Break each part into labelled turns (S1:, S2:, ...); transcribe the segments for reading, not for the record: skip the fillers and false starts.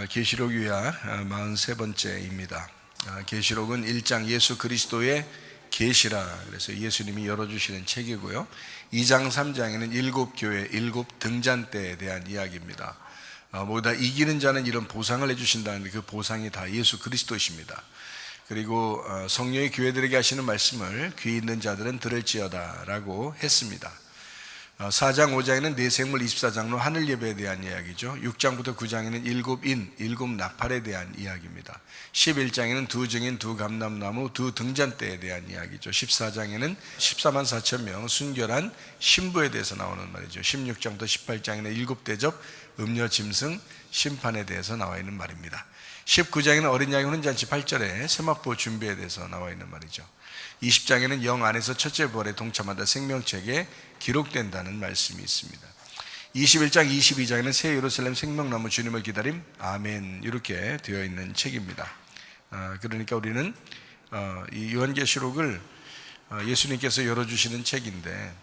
S1: 계시록 유야 43번째입니다. 계시록은 1장 예수 그리스도의 계시라, 그래서 예수님이 열어주시는 책이고요. 2장 3장에는 7교회 7등잔대에 대한 이야기입니다. 모두 다 이기는 자는 이런 보상을 해주신다는데 그 보상이 다 예수 그리스도이십니다. 그리고 성령의 교회들에게 하시는 말씀을 귀 있는 자들은 들을지어다 라고 했습니다. 4장 5장에는 내생물, 24장로 하늘 예배에 대한 이야기죠. 6장부터 9장에는 7인, 7나팔에 대한 이야기입니다. 11장에는 2증인, 2감람나무, 2등잔대에 대한 이야기죠. 14장에는 14만 4천 명 순결한 신부에 대해서 나오는 말이죠. 16장부터 18장에는 7대접, 음료 짐승, 심판에 대해서 나와 있는 말입니다. 19장에는 어린 양의 혼인잔치 8절에 세마포 준비에 대해서 나와 있는 말이죠. 20장에는 영 안에서 첫째 부활에 동참한다, 생명책에 기록된다는 말씀이 있습니다. 21장 22장에는 새 예루살렘 생명나무 주님을 기다림, 아멘, 이렇게 되어 있는 책입니다. 그러니까 우리는 이 요한계시록을 예수님께서 열어주시는 책인데,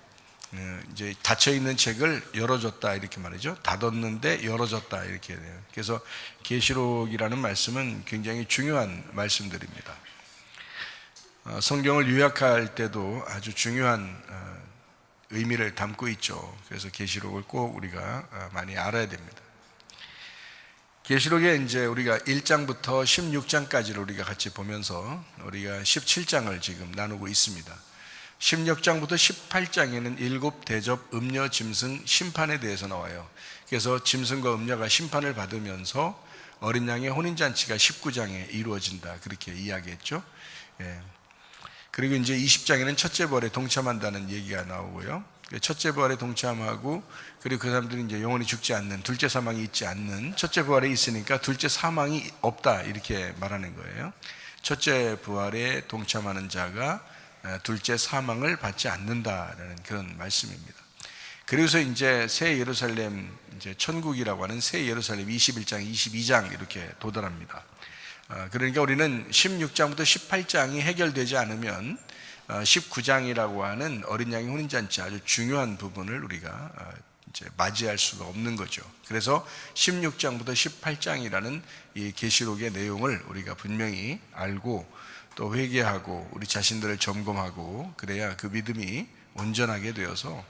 S1: 이제 닫혀있는 책을 열어줬다 이렇게 말이죠. 닫았는데 열어줬다 이렇게 돼요. 그래서 계시록이라는 말씀은 굉장히 중요한 말씀들입니다. 성경을 요약할 때도 아주 중요한 의미를 담고 있죠. 그래서 계시록을 꼭 우리가 많이 알아야 됩니다. 계시록에 이제 우리가 1장부터 16장까지를 우리가 같이 보면서 우리가 17장을 지금 나누고 있습니다. 16장부터 18장에는 7대접, 음녀, 짐승, 심판에 대해서 나와요. 그래서 짐승과 음녀가 심판을 받으면서 어린 양의 혼인잔치가 19장에 이루어진다, 그렇게 이야기했죠. 그리고 이제 20장에는 첫째 부활에 동참한다는 얘기가 나오고요. 첫째 부활에 동참하고, 그리고 그 사람들이 이제 영원히 죽지 않는, 둘째 사망이 있지 않는, 첫째 부활에 있으니까 둘째 사망이 없다 이렇게 말하는 거예요. 첫째 부활에 동참하는 자가 둘째 사망을 받지 않는다라는 그런 말씀입니다. 그래서 이제 새 예루살렘, 이제 천국이라고 하는 새 예루살렘 21장, 22장 이렇게 도달합니다. 그러니까 우리는 16장부터 18장이 해결되지 않으면 19장이라고 하는 어린 양의 혼인잔치, 아주 중요한 부분을 우리가 이제 맞이할 수가 없는 거죠. 그래서 16장부터 18장이라는 이 계시록의 내용을 우리가 분명히 알고 또 회개하고 우리 자신들을 점검하고, 그래야 그 믿음이 온전하게 되어서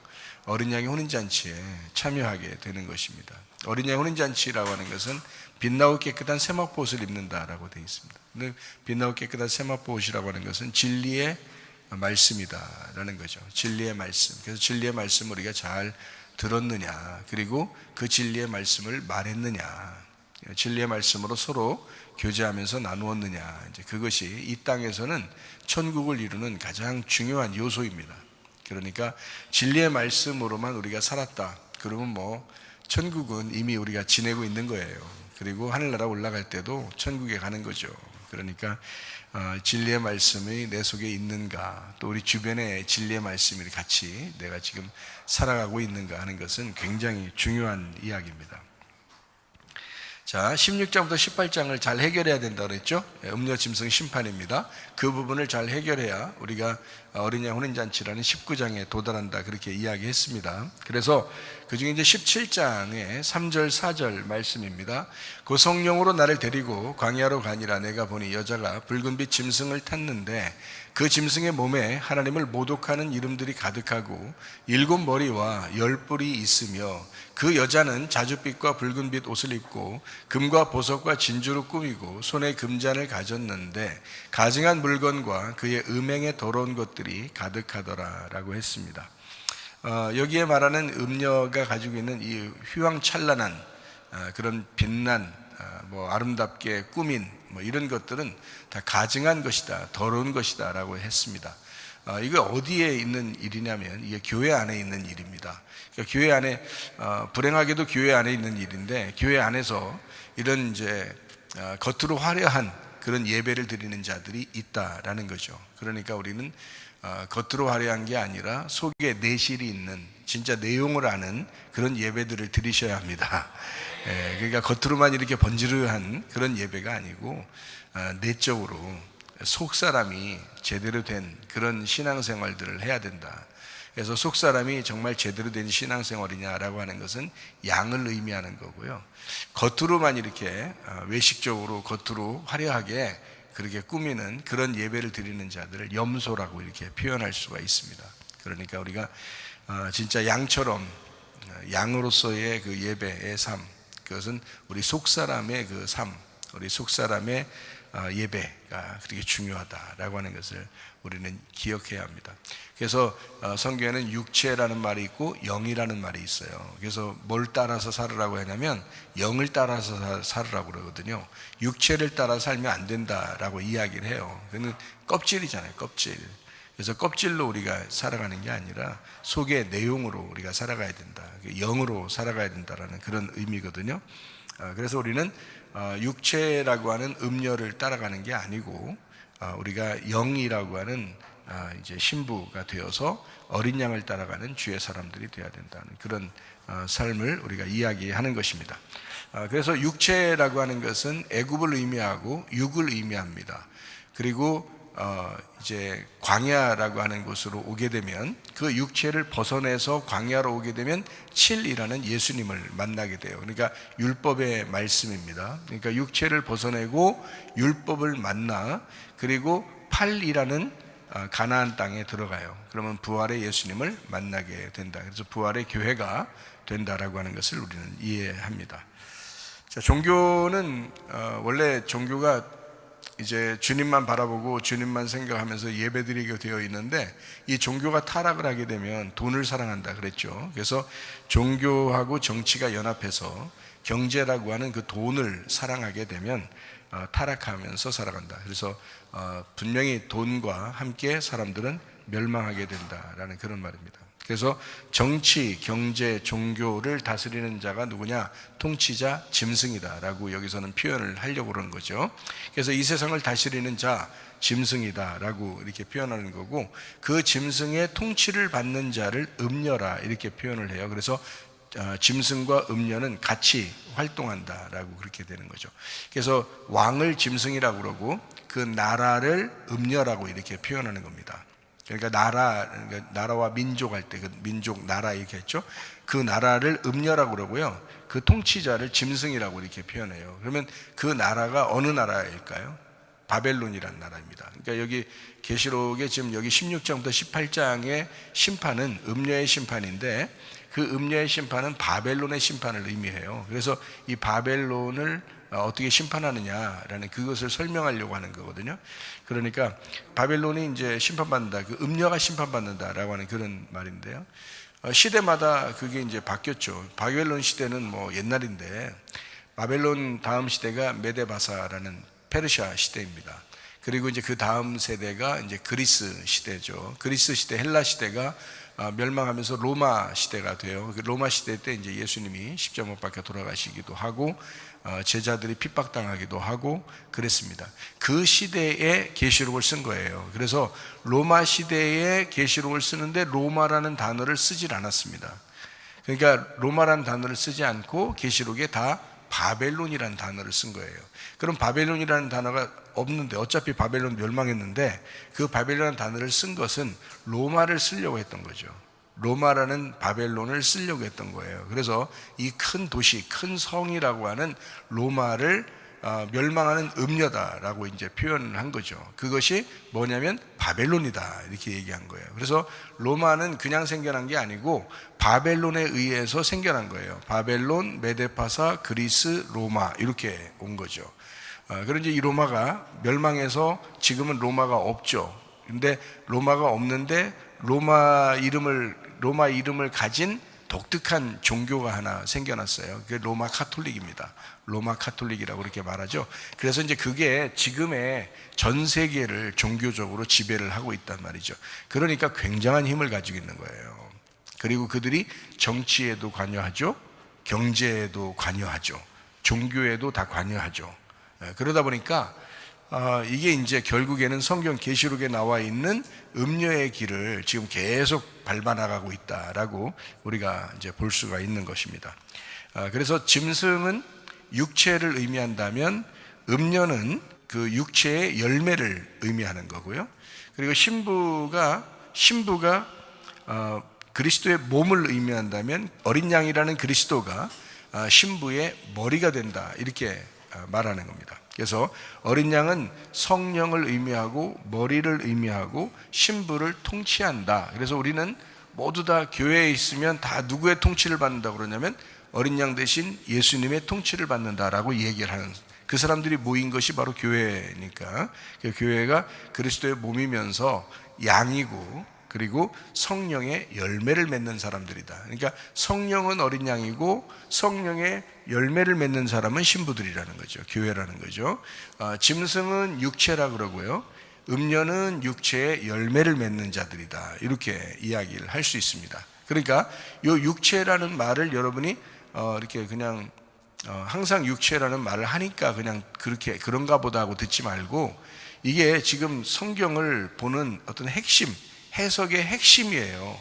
S1: 어린 양의 혼인잔치에 참여하게 되는 것입니다. 어린 양의 혼인잔치라고 하는 것은 빛나고 깨끗한 세마포옷을 입는다라고 되어 있습니다. 근데 빛나고 깨끗한 세마포옷이라고 하는 것은 진리의 말씀이다라는 거죠. 진리의 말씀. 그래서 진리의 말씀을 우리가 잘 들었느냐, 그리고 그 진리의 말씀을 말했느냐, 진리의 말씀으로 서로 교제하면서 나누었느냐, 이제 그것이 이 땅에서는 천국을 이루는 가장 중요한 요소입니다. 그러니까 진리의 말씀으로만 우리가 살았다, 그러면 뭐 천국은 이미 우리가 지내고 있는 거예요. 그리고 하늘나라 올라갈 때도 천국에 가는 거죠. 그러니까 진리의 말씀이 내 속에 있는가, 또 우리 주변에 진리의 말씀이 같이 내가 지금 살아가고 있는가 하는 것은 굉장히 중요한 이야기입니다. 자, 16장부터 18장을 잘 해결해야 된다고 그랬죠. 음료, 짐승, 심판입니다. 그 부분을 잘 해결해야 우리가 어린 양 혼인잔치라는 19장에 도달한다, 그렇게 이야기했습니다. 그래서 그 중에 이제 17장의 3절 4절 말씀입니다. 그 성령으로 나를 데리고 광야로 가니라. 내가 보니 여자가 붉은빛 짐승을 탔는데 그 짐승의 몸에 하나님을 모독하는 이름들이 가득하고 7머리와 10뿔이 있으며, 그 여자는 자줏빛과 붉은빛 옷을 입고 금과 보석과 진주로 꾸미고 손에 금잔을 가졌는데 가증한 물건과 그의 음행에 더러운 것들이 가득하더라 라고 했습니다. 여기에 말하는 음녀가 가지고 있는 이 휘황찬란한 그런 빛난 뭐 아름답게 꾸민 뭐 이런 것들은 다 가증한 것이다, 더러운 것이다 라고 했습니다. 이거 어디에 있는 일이냐면 이게 교회 안에 있는 일입니다. 그러니까 교회 안에, 불행하게도 교회 안에 있는 일인데, 교회 안에서 이런 이제 겉으로 화려한 그런 예배를 드리는 자들이 있다라는 거죠. 그러니까 우리는 겉으로 화려한 게 아니라 속에 내실이 있는, 진짜 내용을 아는 그런 예배들을 드리셔야 합니다. 그러니까 겉으로만 이렇게 번지르한 그런 예배가 아니고 내적으로 속 사람이 제대로 된 그런 신앙생활들을 해야 된다. 그래서 속사람이 정말 제대로 된 신앙생활이냐라고 하는 것은 양을 의미하는 거고요. 겉으로만 이렇게 외식적으로 겉으로 화려하게 그렇게 꾸미는 그런 예배를 드리는 자들을 염소라고 이렇게 표현할 수가 있습니다. 그러니까 우리가 진짜 양처럼 양으로서의 그 예배의 삶, 그것은 우리 속사람의 그 삶, 우리 속사람의 예배가 그렇게 중요하다라고 하는 것을 우리는 기억해야 합니다. 그래서 성경에는 육체라는 말이 있고 영이라는 말이 있어요. 그래서 뭘 따라서 살으라고 하냐면 영을 따라서 살으라고 그러거든요. 육체를 따라 살면 안 된다라고 이야기를 해요. 그는 껍질이잖아요, 껍질. 그래서 껍질로 우리가 살아가는 게 아니라 속의 내용으로 우리가 살아가야 된다, 영으로 살아가야 된다라는 그런 의미거든요. 그래서 우리는 육체라고 하는 음녀를 따라가는 게 아니고 우리가 영이라고 하는 이제 신부가 되어서 어린 양을 따라가는 주의 사람들이 되어야 된다는 그런 삶을 우리가 이야기하는 것입니다. 그래서 육체라고 하는 것은 애굽을 의미하고 육을 의미합니다. 그리고 이제 광야라고 하는 곳으로 오게 되면 그 육체를 벗어내서 광야로 오게 되면 7이라는 예수님을 만나게 돼요. 그러니까 율법의 말씀입니다. 그러니까 육체를 벗어내고 율법을 만나 그리고 8이라는 가나안 땅에 들어가요. 그러면 부활의 예수님을 만나게 된다. 그래서 부활의 교회가 된다라고 하는 것을 우리는 이해합니다. 자, 종교는 원래 종교가 이제 주님만 바라보고 주님만 생각하면서 예배드리게 되어 있는데 이 종교가 타락을 하게 되면 돈을 사랑한다 그랬죠. 그래서 종교하고 정치가 연합해서 경제라고 하는 그 돈을 사랑하게 되면 타락하면서 살아간다. 그래서 분명히 돈과 함께 사람들은 멸망하게 된다라는 그런 말입니다. 그래서 정치, 경제, 종교를 다스리는 자가 누구냐? 통치자, 짐승이다라고 여기서는 표현을 하려고 그러는 거죠. 그래서 이 세상을 다스리는 자, 짐승이다라고 이렇게 표현하는 거고, 그 짐승의 통치를 받는 자를 음녀라 이렇게 표현을 해요. 그래서 짐승과 음녀는 같이 활동한다라고 그렇게 되는 거죠. 그래서 왕을 짐승이라고 그러고 그 나라를 음녀라고 이렇게 표현하는 겁니다. 그러니까 나라와 민족 할 때 그 민족 나라 이렇게 했죠. 그 나라를 음녀라고 그러고요. 그 통치자를 짐승이라고 이렇게 표현해요. 그러면 그 나라가 어느 나라일까요? 바벨론이라는 나라입니다. 그러니까 여기 계시록에 지금 여기 16장부터 18장의 심판은 음녀의 심판인데 그 음녀의 심판은 바벨론의 심판을 의미해요. 그래서 이 바벨론을 어떻게 심판하느냐라는 그것을 설명하려고 하는 거거든요. 그러니까 바벨론이 이제 심판받는다, 그 음녀가 심판받는다라고 하는 그런 말인데요. 시대마다 그게 이제 바뀌었죠. 바벨론 시대는 뭐 옛날인데 바벨론 다음 시대가 메데바사라는 페르시아 시대입니다. 그리고 이제 그 다음 세대가 이제 그리스 시대죠. 그리스 시대, 헬라 시대가 멸망하면서 로마 시대가 돼요. 로마 시대 때 이제 예수님이 십자가 못 박혀 돌아가시기도 하고 제자들이 핍박당하기도 하고 그랬습니다. 그 시대에 계시록을 쓴 거예요. 그래서 로마 시대에 계시록을 쓰는데 로마라는 단어를 쓰질 않았습니다. 그러니까 로마라는 단어를 쓰지 않고 계시록에 다 바벨론이라는 단어를 쓴 거예요. 그럼 바벨론이라는 단어가 없는데 어차피 바벨론 멸망했는데 그 바벨론이라는 단어를 쓴 것은 로마를 쓰려고 했던 거죠. 로마라는 바벨론을 쓰려고 했던 거예요. 그래서 이 큰 도시, 큰 성이라고 하는 로마를 멸망하는 음녀다라고 이제 표현을 한 거죠. 그것이 뭐냐면 바벨론이다 이렇게 얘기한 거예요. 그래서 로마는 그냥 생겨난 게 아니고 바벨론에 의해서 생겨난 거예요. 바벨론, 메데파사, 그리스, 로마 이렇게 온 거죠. 그런데 이 로마가 멸망해서 지금은 로마가 없죠. 근데 로마가 없는데 로마 이름을 가진 독특한 종교가 하나 생겨났어요. 그게 로마 카톨릭입니다. 로마 카톨릭이라고 이렇게 말하죠. 그래서 이제 그게 지금의 전 세계를 종교적으로 지배를 하고 있단 말이죠. 그러니까 굉장한 힘을 가지고 있는 거예요. 그리고 그들이 정치에도 관여하죠. 경제에도 관여하죠. 종교에도 다 관여하죠. 그러다 보니까 이게 이제 결국에는 성경 계시록에 나와 있는 음녀의 길을 지금 계속 밟아 나가고 있다라고 우리가 이제 볼 수가 있는 것입니다. 그래서 짐승은 육체를 의미한다면 음녀는 그 육체의 열매를 의미하는 거고요. 그리고 신부가 그리스도의 몸을 의미한다면 어린 양이라는 그리스도가 신부의 머리가 된다, 이렇게 말하는 겁니다. 그래서 어린 양은 성령을 의미하고 머리를 의미하고 신부를 통치한다. 그래서 우리는 모두 다 교회에 있으면 다 누구의 통치를 받는다고 그러냐면 어린 양 대신 예수님의 통치를 받는다라고 얘기를 하는, 그 사람들이 모인 것이 바로 교회니까. 교회가 그리스도의 몸이면서 양이고 그리고 성령의 열매를 맺는 사람들이다. 그러니까 성령은 어린 양이고 성령의 열매를 맺는 사람은 신부들이라는 거죠. 교회라는 거죠. 짐승은 육체라 그러고요, 음녀는 육체의 열매를 맺는 자들이다, 이렇게 이야기를 할 수 있습니다. 그러니까 이 육체라는 말을 여러분이 이렇게 그냥 항상 육체라는 말을 하니까 그냥 그렇게 그런가 보다 하고 듣지 말고, 이게 지금 성경을 보는 어떤 핵심, 해석의 핵심이에요.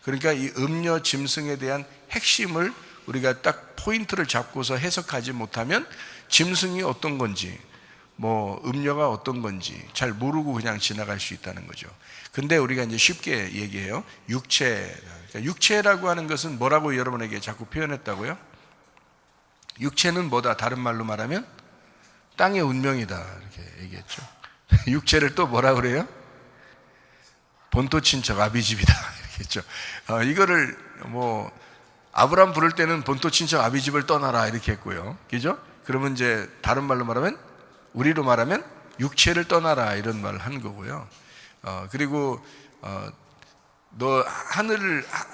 S1: 그러니까 이 음녀 짐승에 대한 핵심을 우리가 딱 포인트를 잡고서 해석하지 못하면 짐승이 어떤 건지 뭐 음녀가 어떤 건지 잘 모르고 그냥 지나갈 수 있다는 거죠. 근데 우리가 이제 쉽게 얘기해요. 육체. 그러니까 육체라고 하는 것은 뭐라고 여러분에게 자꾸 표현했다고요? 육체는 뭐다? 다른 말로 말하면 땅의 운명이다, 이렇게 얘기했죠. 육체를 또 뭐라 그래요? 본토 친척 아비집이다, 이렇게 했죠. 이거를 뭐 아브라함 부를 때는 본토 친척 아비집을 떠나라, 이렇게 했고요. 그죠? 그러면 이제 다른 말로 말하면, 우리로 말하면 육체를 떠나라, 이런 말을 한 거고요. 그리고 너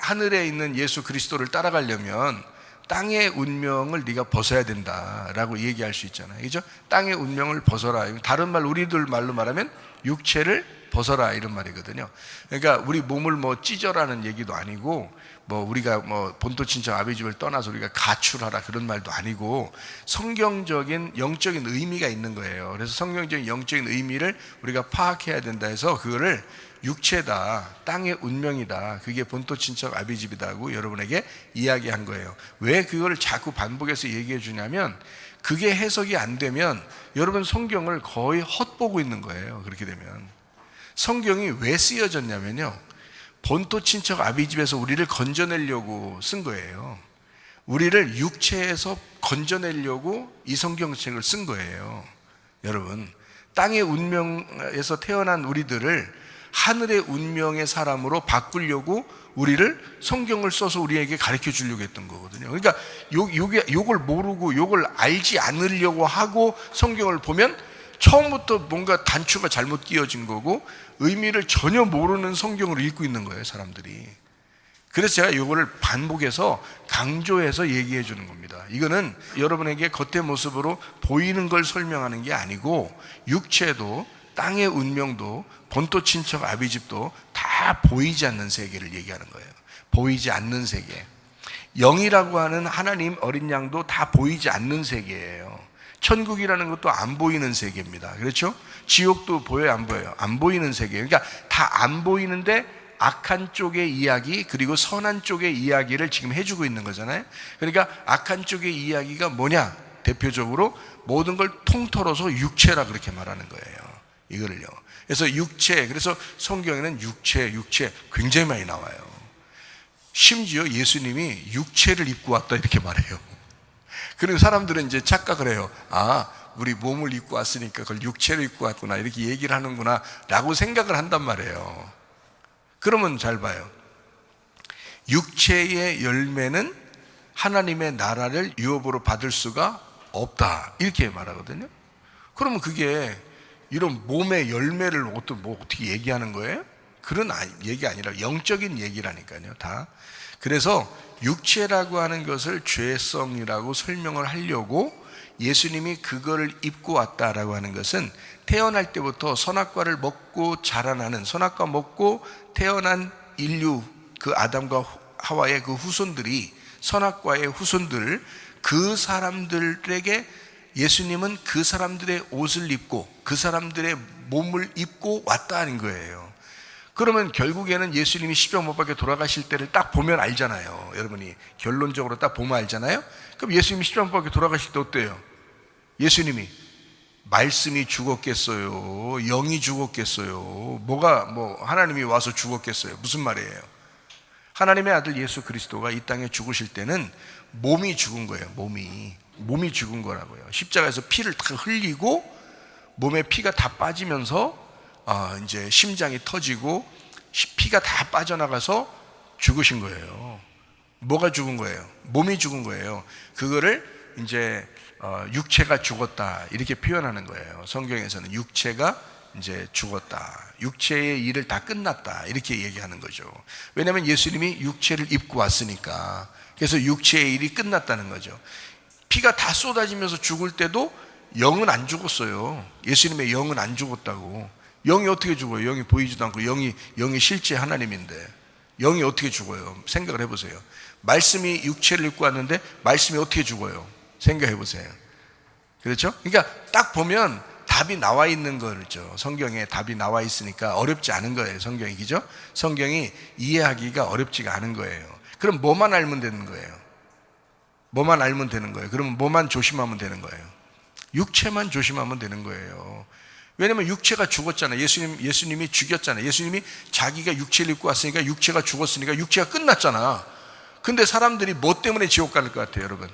S1: 하늘에 있는 예수 그리스도를 따라가려면 땅의 운명을 네가 벗어야 된다라고 얘기할 수 있잖아요. 그죠? 땅의 운명을 벗어라. 다른 말, 우리들 말로 말하면 육체를 벗어라, 이런 말이거든요. 그러니까 우리 몸을 뭐 찢어라는 얘기도 아니고, 뭐 우리가 뭐 본토 친척 아비집을 떠나서 우리가 가출하라, 그런 말도 아니고, 성경적인 영적인 의미가 있는 거예요. 그래서 성경적인 영적인 의미를 우리가 파악해야 된다 해서 그거를 육체다, 땅의 운명이다, 그게 본토 친척 아비집이다고 여러분에게 이야기한 거예요. 왜 그걸 자꾸 반복해서 얘기해 주냐면, 그게 해석이 안 되면 여러분 성경을 거의 헛보고 있는 거예요. 그렇게 되면 성경이 왜 쓰여졌냐면요, 본토 친척 아비집에서 우리를 건져내려고 쓴 거예요. 우리를 육체에서 건져내려고 이 성경책을 쓴 거예요. 여러분, 땅의 운명에서 태어난 우리들을 하늘의 운명의 사람으로 바꾸려고 우리를 성경을 써서 우리에게 가르쳐 주려고 했던 거거든요. 그러니까 요걸 모르고 요걸 알지 않으려고 하고 성경을 보면 처음부터 뭔가 단추가 잘못 끼워진 거고 의미를 전혀 모르는 성경을 읽고 있는 거예요, 사람들이. 그래서 제가 이거를 반복해서 강조해서 얘기해 주는 겁니다. 이거는 여러분에게 겉의 모습으로 보이는 걸 설명하는 게 아니고, 육체도 땅의 운명도 본토 친척 아비집도 다 보이지 않는 세계를 얘기하는 거예요. 보이지 않는 세계. 영이라고 하는 하나님 어린 양도 다 보이지 않는 세계예요. 천국이라는 것도 안 보이는 세계입니다. 그렇죠? 지옥도 보여요, 안 보여요? 안 보이는 세계예요. 그러니까 다 안 보이는데 악한 쪽의 이야기 그리고 선한 쪽의 이야기를 지금 해주고 있는 거잖아요. 그러니까 악한 쪽의 이야기가 뭐냐? 대표적으로 모든 걸 통틀어서 육체라 그렇게 말하는 거예요. 이거를요. 그래서 육체, 그래서 성경에는 육체 굉장히 많이 나와요. 심지어 예수님이 육체를 입고 왔다, 이렇게 말해요. 그리고 사람들은 이제 착각을 해요. 아, 우리 몸을 입고 왔으니까 그걸 육체를 입고 왔구나, 이렇게 얘기를 하는구나 라고 생각을 한단 말이에요. 그러면 잘 봐요. 육체의 열매는 하나님의 나라를 유업으로 받을 수가 없다, 이렇게 말하거든요. 그러면 그게 이런 몸의 열매를 어떻게 얘기하는 거예요? 그런 얘기 아니라 영적인 얘기라니까요, 다. 그래서 육체라고 하는 것을 죄성이라고 설명을 하려고 예수님이 그거를 입고 왔다라고 하는 것은 태어날 때부터 선악과를 먹고 자라나는, 선악과 먹고 태어난 인류, 그 아담과 하와의 그 후손들이, 선악과의 후손들, 그 사람들에게 예수님은 그 사람들의 옷을 입고 그 사람들의 몸을 입고 왔다는 거예요. 그러면 결국에는 예수님이 십자가 못 박혀 돌아가실 때를 딱 보면 알잖아요. 여러분이 결론적으로 딱 보면 알잖아요. 그럼 예수님이 십자가 못 박혀 돌아가실 때 어때요? 예수님이 말씀이 죽었겠어요? 영이 죽었겠어요? 하나님이 와서 죽었겠어요? 무슨 말이에요? 하나님의 아들 예수 그리스도가 이 땅에 죽으실 때는 몸이 죽은 거예요. 몸이 죽은 거라고요. 십자가에서 피를 다 흘리고 몸에 피가 다 빠지면서 이제 심장이 터지고 피가 다 빠져나가서 죽으신 거예요. 뭐가 죽은 거예요? 몸이 죽은 거예요. 그거를 이제 육체가 죽었다 이렇게 표현하는 거예요. 성경에서는 육체가 이제 죽었다, 육체의 일을 다 끝났다 이렇게 얘기하는 거죠. 왜냐하면 예수님이 육체를 입고 왔으니까. 그래서 육체의 일이 끝났다는 거죠. 피가 다 쏟아지면서 죽을 때도 영은 안 죽었어요. 예수님의 영은 안 죽었다고. 영이 어떻게 죽어요? 영이 보이지도 않고 영이 실제 하나님인데 영이 어떻게 죽어요? 생각을 해보세요. 말씀이 육체를 입고 왔는데 말씀이 어떻게 죽어요? 생각해 보세요. 그렇죠? 그러니까 딱 보면 답이 나와 있는 거죠. 성경에 답이 나와 있으니까 어렵지 않은 거예요. 성경이, 그죠? 성경이 이해하기가 어렵지가 않은 거예요. 그럼 뭐만 알면 되는 거예요? 뭐만 알면 되는 거예요? 그러면 뭐만 조심하면 되는 거예요? 육체만 조심하면 되는 거예요. 왜냐면 육체가 죽었잖아요. 예수님이 죽였잖아요. 예수님이 자기가 육체를 입고 왔으니까 육체가 죽었으니까 육체가 끝났잖아. 근데 사람들이 뭐 때문에 지옥 갈 것 같아요, 여러분?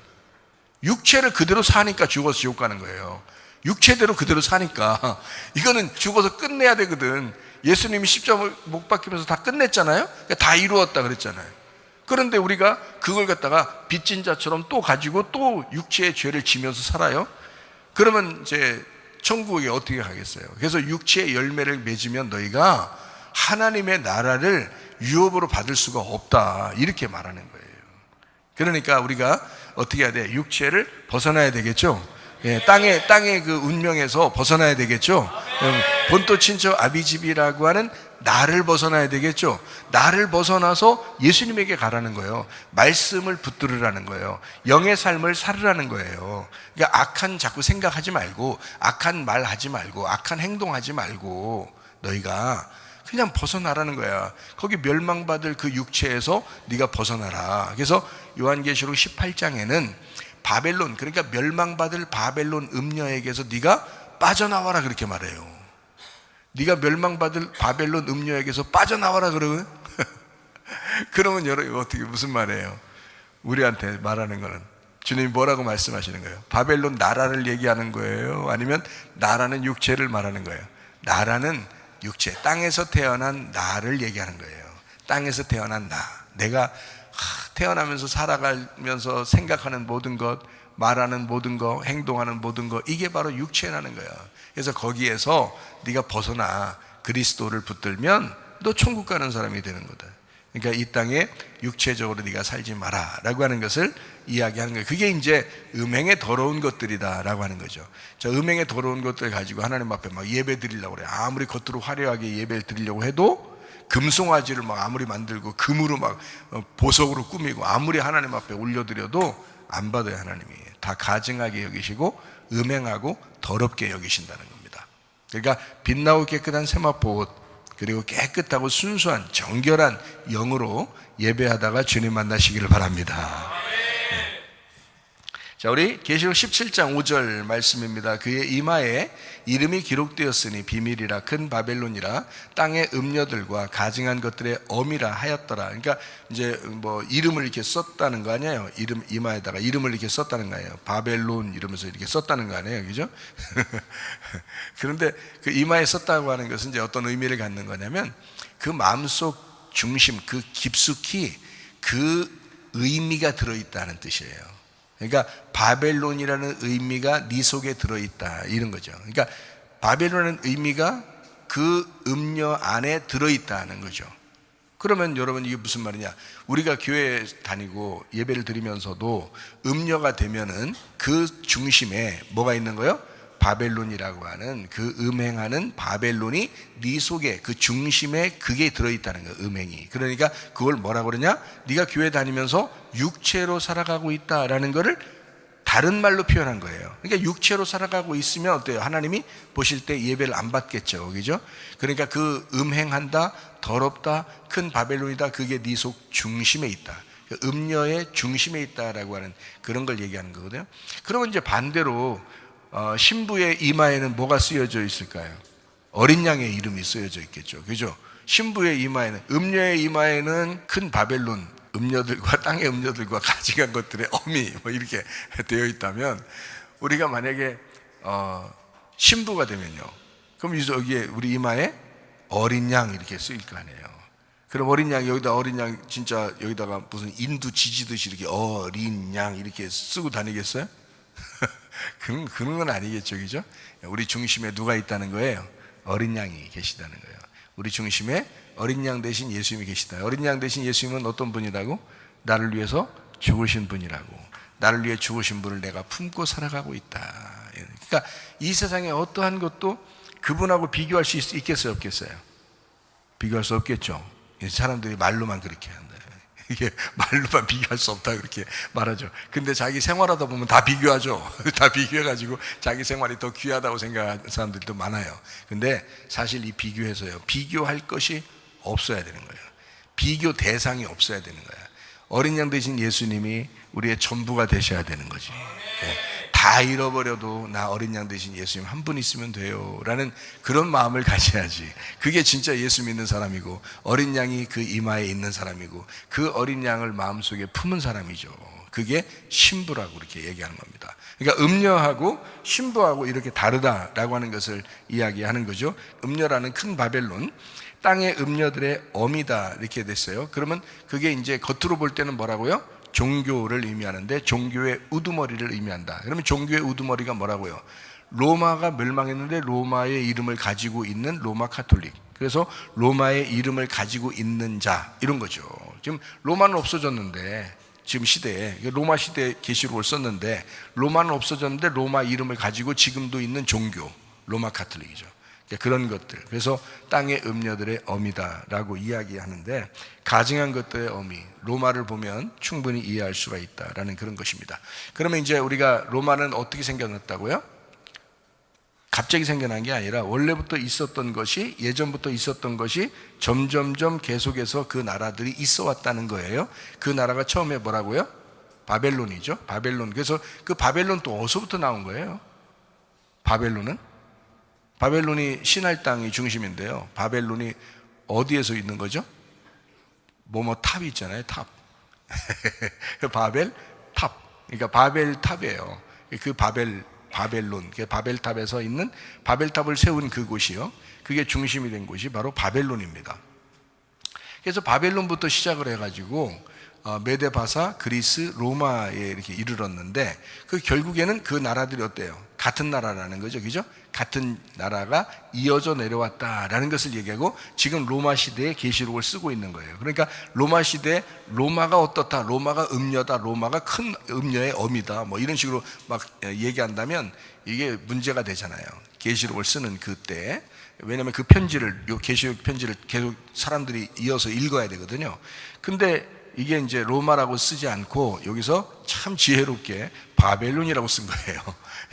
S1: 육체를 그대로 사니까 죽어서 지옥 가는 거예요. 육체대로 그대로 사니까 이거는 죽어서 끝내야 되거든. 예수님이 십자가 못 박히면서 다 끝냈잖아요. 다 이루었다 그랬잖아요. 그런데 우리가 그걸 갖다가 빚진 자처럼 또 가지고 또 육체의 죄를 지면서 살아요. 그러면 이제 천국에 어떻게 가겠어요? 그래서 육체의 열매를 맺으면 너희가 하나님의 나라를 유업으로 받을 수가 없다 이렇게 말하는 거예요. 그러니까 우리가 어떻게 해야 돼? 육체를 벗어나야 되겠죠. 예, 땅의 그 운명에서 벗어나야 되겠죠. 본토 친척 아비집이라고 하는 나를 벗어나야 되겠죠. 나를 벗어나서 예수님에게 가라는 거예요. 말씀을 붙들으라는 거예요. 영의 삶을 살으라는 거예요. 그러니까 악한 자꾸 생각하지 말고, 악한 말 하지 말고, 악한 행동하지 말고 너희가 그냥 벗어나라는 거야. 거기 멸망받을 그 육체에서 네가 벗어나라. 그래서 요한계시록 18장에는 바벨론, 그러니까 멸망받을 바벨론 음녀에게서 네가 빠져나와라 그렇게 말해요. 네가 멸망받을 바벨론 음녀에게서 빠져나와라 그러면 그러면 여러분 어떻게 무슨 말이에요? 우리한테 말하는 거는 주님이 뭐라고 말씀하시는 거예요? 바벨론 나라를 얘기하는 거예요? 아니면 나라는 육체를 말하는 거예요? 나라는 육체, 땅에서 태어난 나를 얘기하는 거예요. 땅에서 태어난 나, 내가 태어나면서 살아가면서 생각하는 모든 것, 말하는 모든 것, 행동하는 모든 것, 이게 바로 육체라는 거야. 그래서 거기에서 네가 벗어나 그리스도를 붙들면 너 천국 가는 사람이 되는 거다. 그러니까 이 땅에 육체적으로 네가 살지 마라 라고 하는 것을 이야기하는 거예요. 그게 이제 음행의 더러운 것들이다 라고 하는 거죠. 저 음행의 더러운 것들 가지고 하나님 앞에 막 예배 드리려고 그래요. 아무리 겉으로 화려하게 예배를 드리려고 해도 금송아지를 막 아무리 만들고 금으로 막 보석으로 꾸미고 아무리 하나님 앞에 올려드려도 안 받아요. 하나님이 다 가증하게 여기시고 음행하고 더럽게 여기신다는 겁니다. 그러니까 빛나고 깨끗한 세마포 옷, 그리고 깨끗하고 순수한 정결한 영으로 예배하다가 주님 만나시기를 바랍니다. 자, 우리 계시록 17장 5절 말씀입니다. 그의 이마에 이름이 기록되었으니 비밀이라 큰 바벨론이라 땅의 음녀들과 가증한 것들의 엄이라 하였더라. 그러니까 이제 뭐 이름을 이렇게 썼다는 거 아니에요? 이름 이마에다가 이름을 이렇게 썼다는 거예요. 바벨론 이러면서 이렇게 썼다는 거 아니에요, 그죠? 그런데 그 이마에 썼다고 하는 것은 이제 어떤 의미를 갖는 거냐면 그 마음속 중심, 그 깊숙이 그 의미가 들어있다는 뜻이에요. 그러니까 바벨론이라는 의미가 네 속에 들어있다 이런 거죠. 그러니까 바벨론이라는 의미가 그 음료 안에 들어있다는 거죠. 그러면 여러분 이게 무슨 말이냐? 우리가 교회 다니고 예배를 드리면서도 음료가 되면은 그 중심에 뭐가 있는 거예요? 바벨론이라고 하는 그 음행하는 바벨론이 네 속에 그 중심에 그게 들어있다는 거예요. 음행이. 그러니까 그걸 뭐라고 그러냐? 네가 교회 다니면서 육체로 살아가고 있다라는 거를 다른 말로 표현한 거예요. 그러니까 육체로 살아가고 있으면 어때요? 하나님이 보실 때 예배를 안 받겠죠, 그죠? 그러니까 그 음행한다, 더럽다, 큰 바벨론이다, 그게 네 속 중심에 있다. 음녀의 중심에 있다라고 하는 그런 걸 얘기하는 거거든요. 그러면 이제 반대로 신부의 이마에는 뭐가 쓰여져 있을까요? 어린 양의 이름이 쓰여져 있겠죠, 그죠? 신부의 이마에는, 음녀의 이마에는 큰 바벨론 음녀들과 땅의 음녀들과 가져간 것들의 어미 뭐 이렇게 되어 있다면, 우리가 만약에 신부가 되면요, 그럼 여기에 우리 이마에 어린 양 이렇게 쓰일 거 아니에요. 그럼 어린 양, 여기다 어린 양 진짜 여기다가 무슨 인두 지지듯이 이렇게 어린 양 이렇게 쓰고 다니겠어요? 그런 건 아니겠죠, 그죠? 우리 중심에 누가 있다는 거예요? 어린 양이 계시다는 거예요. 우리 중심에 어린 양 대신 예수님이 계시다. 어린 양 대신 예수님은 어떤 분이라고? 나를 위해서 죽으신 분이라고. 나를 위해 죽으신 분을 내가 품고 살아가고 있다. 그러니까 이 세상에 어떠한 것도 그분하고 비교할 수 있겠어요, 없겠어요? 비교할 수 없겠죠. 사람들이 말로만 그렇게 한다. 이게 말로만 비교할 수 없다 그렇게 말하죠. 근데 자기 생활하다 보면 다 비교하죠. 다 비교해가지고 자기 생활이 더 귀하다고 생각하는 사람들도 많아요. 근데 사실 이 비교해서요, 비교할 것이 없어야 되는 거예요. 비교 대상이 없어야 되는 거예요. 어린 양 되신 예수님이 우리의 전부가 되셔야 되는 거지. 다 잃어버려도 나 어린 양 되신 예수님 한 분 있으면 돼요 라는 그런 마음을 가져야지. 그게 진짜 예수 믿는 사람이고, 어린 양이 그 이마에 있는 사람이고, 그 어린 양을 마음속에 품은 사람이죠. 그게 신부라고 이렇게 얘기하는 겁니다. 그러니까 음녀하고 신부하고 이렇게 다르다라고 하는 것을 이야기하는 거죠. 음녀라는 큰 바벨론, 땅의 음녀들의 어미다 이렇게 됐어요. 그러면 그게 이제 겉으로 볼 때는 뭐라고요? 종교를 의미하는데, 종교의 우두머리를 의미한다. 그러면 종교의 우두머리가 뭐라고요? 로마가 멸망했는데 로마의 이름을 가지고 있는 로마 카톨릭, 그래서 로마의 이름을 가지고 있는 자, 이런 거죠. 지금 로마는 없어졌는데, 지금 시대에 로마 시대에 계시록을 썼는데 로마는 없어졌는데 로마 이름을 가지고 지금도 있는 종교, 로마 카톨릭이죠. 그런 것들, 그래서 땅의 음녀들의 어미다라고 이야기하는데, 가증한 것들의 어미, 로마를 보면 충분히 이해할 수가 있다라는 그런 것입니다. 그러면 이제 우리가 로마는 어떻게 생겨났다고요? 갑자기 생겨난 게 아니라 원래부터 있었던 것이, 예전부터 있었던 것이 점점점 계속해서 그 나라들이 있어 왔다는 거예요. 그 나라가 처음에 뭐라고요? 바벨론이죠. 바벨론. 그래서 그 바벨론 또 어디서부터 나온 거예요? 바벨론이 신할 땅이 중심인데요, 바벨론이 어디에서 있는 거죠? 탑이 있잖아요, 탑. 바벨 탑. 그러니까 바벨 탑이에요. 그 바벨론, 바벨탑에서 있는, 바벨탑을 세운 그곳이요, 그게 중심이 된 곳이 바로 바벨론입니다. 그래서 바벨론부터 시작을 해가지고 메데, 바사, 그리스, 로마에 이렇게 이르렀는데, 그 결국에는 그 나라들이 어때요? 같은 나라라는 거죠, 그죠? 같은 나라가 이어져 내려왔다라는 것을 얘기하고, 지금 로마 시대에 계시록을 쓰고 있는 거예요. 그러니까 로마 시대에 로마가 어떻다, 로마가 음녀다, 로마가 큰 음녀의 어미다, 뭐 이런 식으로 막 얘기한다면 이게 문제가 되잖아요, 계시록을 쓰는 그때. 왜냐하면 그 편지를, 요 계시록 편지를 계속 사람들이 이어서 읽어야 되거든요. 근데 이게 이제 로마라고 쓰지 않고 여기서 참 지혜롭게 바벨론이라고 쓴 거예요.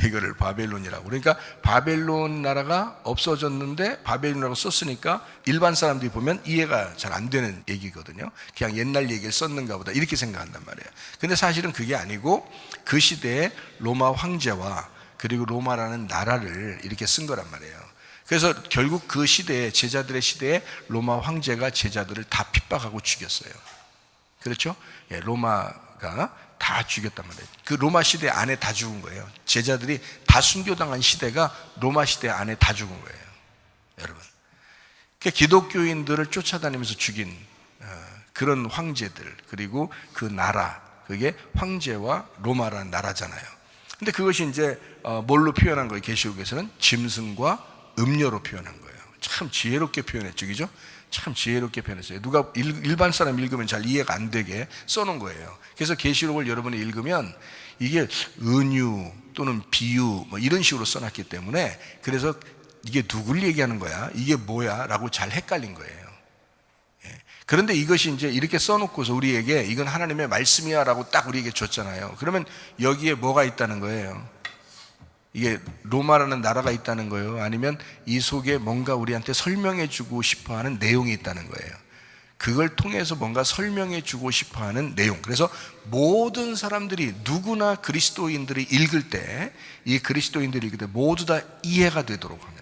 S1: 이거를 바벨론이라고. 그러니까 바벨론 나라가 없어졌는데 바벨론이라고 썼으니까 일반 사람들이 보면 이해가 잘 안 되는 얘기거든요. 그냥 옛날 얘기를 썼는가 보다 이렇게 생각한단 말이에요. 근데 사실은 그게 아니고, 그 시대에 로마 황제와 그리고 로마라는 나라를 이렇게 쓴 거란 말이에요. 그래서 결국 그 시대에, 제자들의 시대에 로마 황제가 제자들을 다 핍박하고 죽였어요. 그렇죠? 로마가 다 죽였단 말이에요. 그 로마 시대 안에 다 죽은 거예요. 제자들이 다 순교당한 시대가 로마 시대 안에 다 죽은 거예요, 여러분. 그러니까 기독교인들을 쫓아다니면서 죽인 그런 황제들, 그리고 그 나라, 그게 황제와 로마라는 나라잖아요. 근데 그것이 이제 뭘로 표현한 거예요? 계시록에서는 짐승과 음녀로 표현한 거예요. 참 지혜롭게 표현했죠, 그죠? 참 지혜롭게 표현했어요. 누가 일반 사람 읽으면 잘 이해가 안 되게 써놓은 거예요. 그래서 계시록을 여러분이 읽으면 이게 은유 또는 비유 뭐 이런 식으로 써놨기 때문에, 그래서 이게 누굴 얘기하는 거야, 이게 뭐야 라고 잘 헷갈린 거예요. 그런데 이것이 이제 이렇게 써놓고서 우리에게 이건 하나님의 말씀이야 라고 딱 우리에게 줬잖아요. 그러면 여기에 뭐가 있다는 거예요? 이게 로마라는 나라가 있다는 거예요? 아니면 이 속에 뭔가 우리한테 설명해 주고 싶어 하는 내용이 있다는 거예요? 그걸 통해서 뭔가 설명해 주고 싶어 하는 내용. 그래서 모든 사람들이, 누구나 그리스도인들이 읽을 때, 이 그리스도인들이 읽을 때 모두 다 이해가 되도록 하는,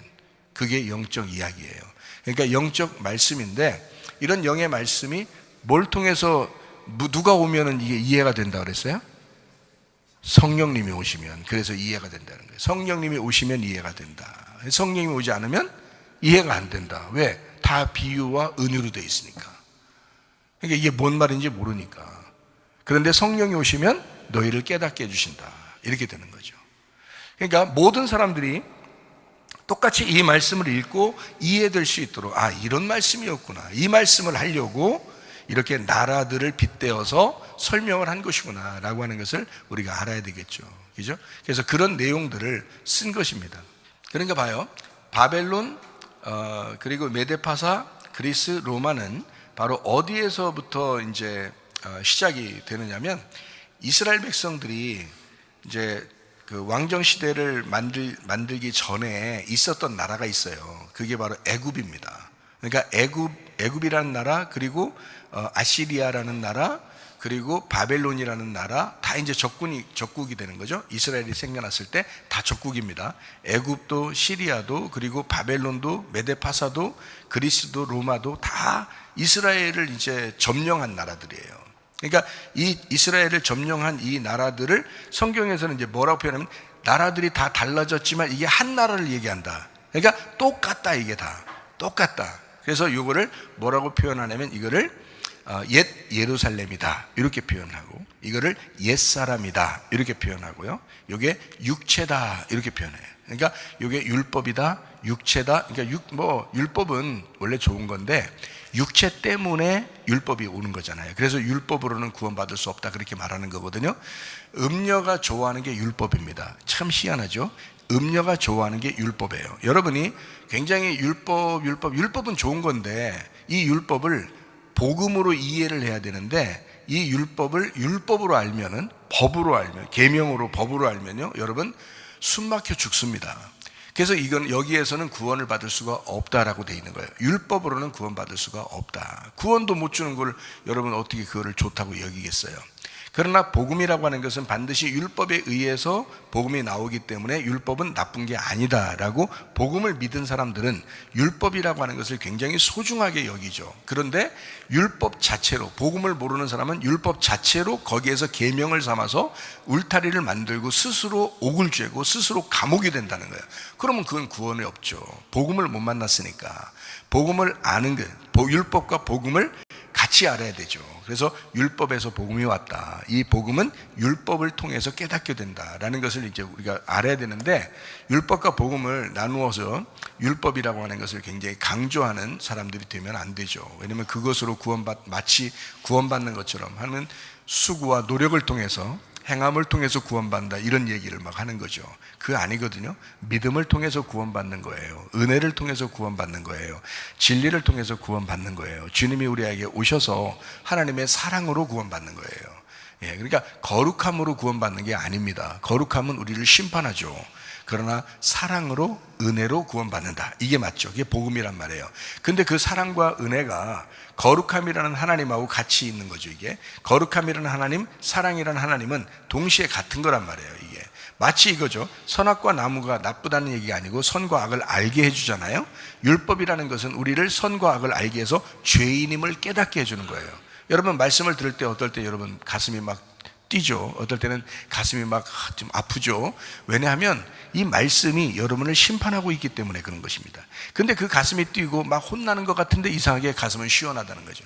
S1: 그게 영적 이야기예요. 그러니까 영적 말씀인데, 이런 영의 말씀이 뭘 통해서 누가 오면은 이게 이해가 된다 그랬어요? 성령님이 오시면. 그래서 이해가 된다는 거예요. 성령님이 오시면 이해가 된다. 성령님이 오지 않으면 이해가 안 된다. 왜? 다 비유와 은유로 되어 있으니까. 그러니까 이게 뭔 말인지 모르니까. 그런데 성령이 오시면 너희를 깨닫게 해주신다. 이렇게 되는 거죠. 그러니까 모든 사람들이 똑같이 이 말씀을 읽고 이해될 수 있도록, 아, 이런 말씀이었구나, 이 말씀을 하려고 이렇게 나라들을 빗대어서 설명을 한 것이구나 라고 하는 것을 우리가 알아야 되겠죠. 그죠? 그래서 그런 내용들을 쓴 것입니다. 그러니까 봐요, 바벨론, 그리고 메데파사, 그리스, 로마는 바로 어디에서부터 이제 시작이 되느냐면, 이스라엘 백성들이 이제 그 왕정 시대를 만들기 전에 있었던 나라가 있어요. 그게 바로 애굽입니다. 그러니까 애굽이라는 나라, 그리고 아시리아라는 나라, 그리고 바벨론이라는 나라, 다 이제 적국이 되는 거죠. 이스라엘이 생겨났을 때 다 적국입니다. 애굽도, 시리아도, 그리고 바벨론도, 메데파사도, 그리스도, 로마도 다 이스라엘을 이제 점령한 나라들이에요. 그러니까 이 이스라엘을 점령한 이 나라들을 성경에서는 이제 뭐라고 표현하면, 나라들이 다 달라졌지만 이게 한 나라를 얘기한다. 그러니까 똑같다, 이게 다 똑같다. 그래서 이거를 뭐라고 표현하냐면, 이거를 옛 예루살렘이다 이렇게 표현하고, 이거를 옛 사람이다 이렇게 표현하고요, 이게 육체다 이렇게 표현해요. 그러니까 이게 율법이다, 육체다. 그러니까 율법은 원래 좋은 건데 육체 때문에 율법이 오는 거잖아요. 그래서 율법으로는 구원받을 수 없다 그렇게 말하는 거거든요. 음녀가 좋아하는 게 율법입니다. 참 희한하죠. 음녀가 좋아하는 게 율법이에요. 여러분이 굉장히 율법은 좋은 건데, 이 율법을 복음으로 이해를 해야 되는데, 이 율법으로 알면은, 법으로 알면, 계명으로 법으로 알면요, 여러분 숨막혀 죽습니다. 그래서 이건 여기에서는 구원을 받을 수가 없다라고 되어 있는 거예요. 율법으로는 구원받을 수가 없다. 구원도 못 주는 걸 여러분 어떻게 그거를 좋다고 여기겠어요? 그러나 복음이라고 하는 것은 반드시 율법에 의해서 복음이 나오기 때문에 율법은 나쁜 게 아니다라고 복음을 믿은 사람들은 율법이라고 하는 것을 굉장히 소중하게 여기죠. 그런데 율법 자체로, 복음을 모르는 사람은 율법 자체로 거기에서 계명을 삼아서 울타리를 만들고 스스로 옥을 쬐고 스스로 감옥이 된다는 거예요. 그러면 그건 구원이 없죠. 복음을 못 만났으니까. 복음을 아는 것, 율법과 복음을 같이 알아야 되죠. 그래서 율법에서 복음이 왔다. 이 복음은 율법을 통해서 깨닫게 된다라는 것을 이제 우리가 알아야 되는데, 율법과 복음을 나누어서 율법이라고 하는 것을 굉장히 강조하는 사람들이 되면 안 되죠. 왜냐하면 그것으로 마치 구원받는 것처럼 하는, 수고와 노력을 통해서, 행함을 통해서 구원받는다 이런 얘기를 막 하는 거죠. 그거 아니거든요. 믿음을 통해서 구원받는 거예요. 은혜를 통해서 구원받는 거예요. 진리를 통해서 구원받는 거예요. 주님이 우리에게 오셔서 하나님의 사랑으로 구원받는 거예요. 예, 그러니까 거룩함으로 구원받는 게 아닙니다. 거룩함은 우리를 심판하죠. 그러나 사랑으로, 은혜로 구원받는다. 이게 맞죠. 이게 복음이란 말이에요. 근데 그 사랑과 은혜가 거룩함이라는 하나님하고 같이 있는 거죠. 이게 거룩함이라는 하나님, 사랑이라는 하나님은 동시에 같은 거란 말이에요. 이게 마치 이거죠. 선악과 나무가 나쁘다는 얘기가 아니고 선과 악을 알게 해주잖아요. 율법이라는 것은 우리를 선과 악을 알게 해서 죄인임을 깨닫게 해주는 거예요. 여러분 말씀을 들을 때 어떨 때 여러분 가슴이 막 뛰죠. 어떨 때는 가슴이 막 좀 아프죠. 왜냐하면 이 말씀이 여러분을 심판하고 있기 때문에 그런 것입니다. 근데 그 가슴이 뛰고 막 혼나는 것 같은데 이상하게 가슴은 시원하다는 거죠.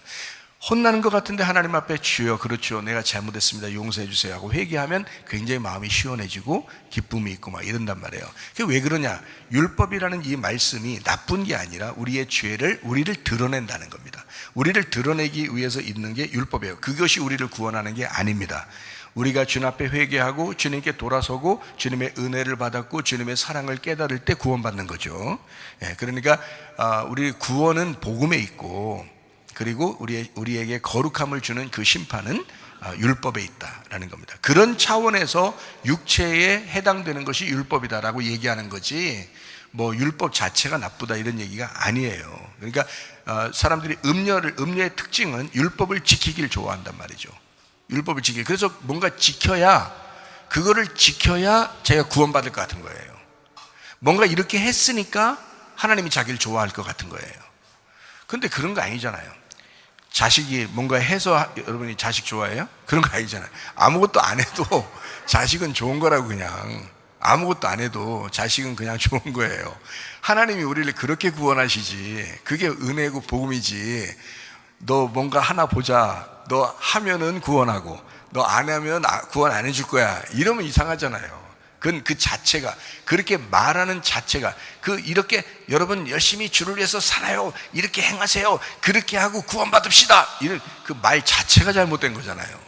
S1: 혼나는 것 같은데 하나님 앞에 주여 그렇죠, 내가 잘못했습니다, 용서해 주세요 하고 회개하면 굉장히 마음이 시원해지고 기쁨이 있고 막 이런단 말이에요. 그게 왜 그러냐? 율법이라는 이 말씀이 나쁜 게 아니라 우리의 죄를, 우리를 드러낸다는 겁니다. 우리를 드러내기 위해서 있는 게 율법이에요. 그것이 우리를 구원하는 게 아닙니다. 우리가 주님 앞에 회개하고 주님께 돌아서고 주님의 은혜를 받았고 주님의 사랑을 깨달을 때 구원받는 거죠. 그러니까 우리 구원은 복음에 있고, 그리고 우리에게 거룩함을 주는 그 심판은 율법에 있다라는 겁니다. 그런 차원에서 육체에 해당되는 것이 율법이다라고 얘기하는 거지, 뭐 율법 자체가 나쁘다 이런 얘기가 아니에요. 그러니까 사람들이 음녀의 특징은 율법을 지키길 좋아한단 말이죠. 율법을 지키기. 그래서 뭔가 그거를 지켜야 제가 구원받을 것 같은 거예요. 뭔가 이렇게 했으니까 하나님이 자기를 좋아할 것 같은 거예요. 근데 그런 거 아니잖아요. 자식이 뭔가 해서 여러분이 자식 좋아해요? 그런 거 아니잖아요. 아무것도 안 해도 자식은 좋은 거라고. 그냥 아무것도 안 해도 자식은 그냥 좋은 거예요. 하나님이 우리를 그렇게 구원하시지, 그게 은혜고 복음이지. 너 뭔가 하나 보자, 너 하면은 구원하고 너 안 하면 구원 안 해줄 거야, 이러면 이상하잖아요. 그건 그 자체가, 그렇게 말하는 자체가, 이렇게 여러분 열심히 주를 위해서 살아요, 이렇게 행하세요, 그렇게 하고 구원받읍시다, 이런 그 말 자체가 잘못된 거잖아요.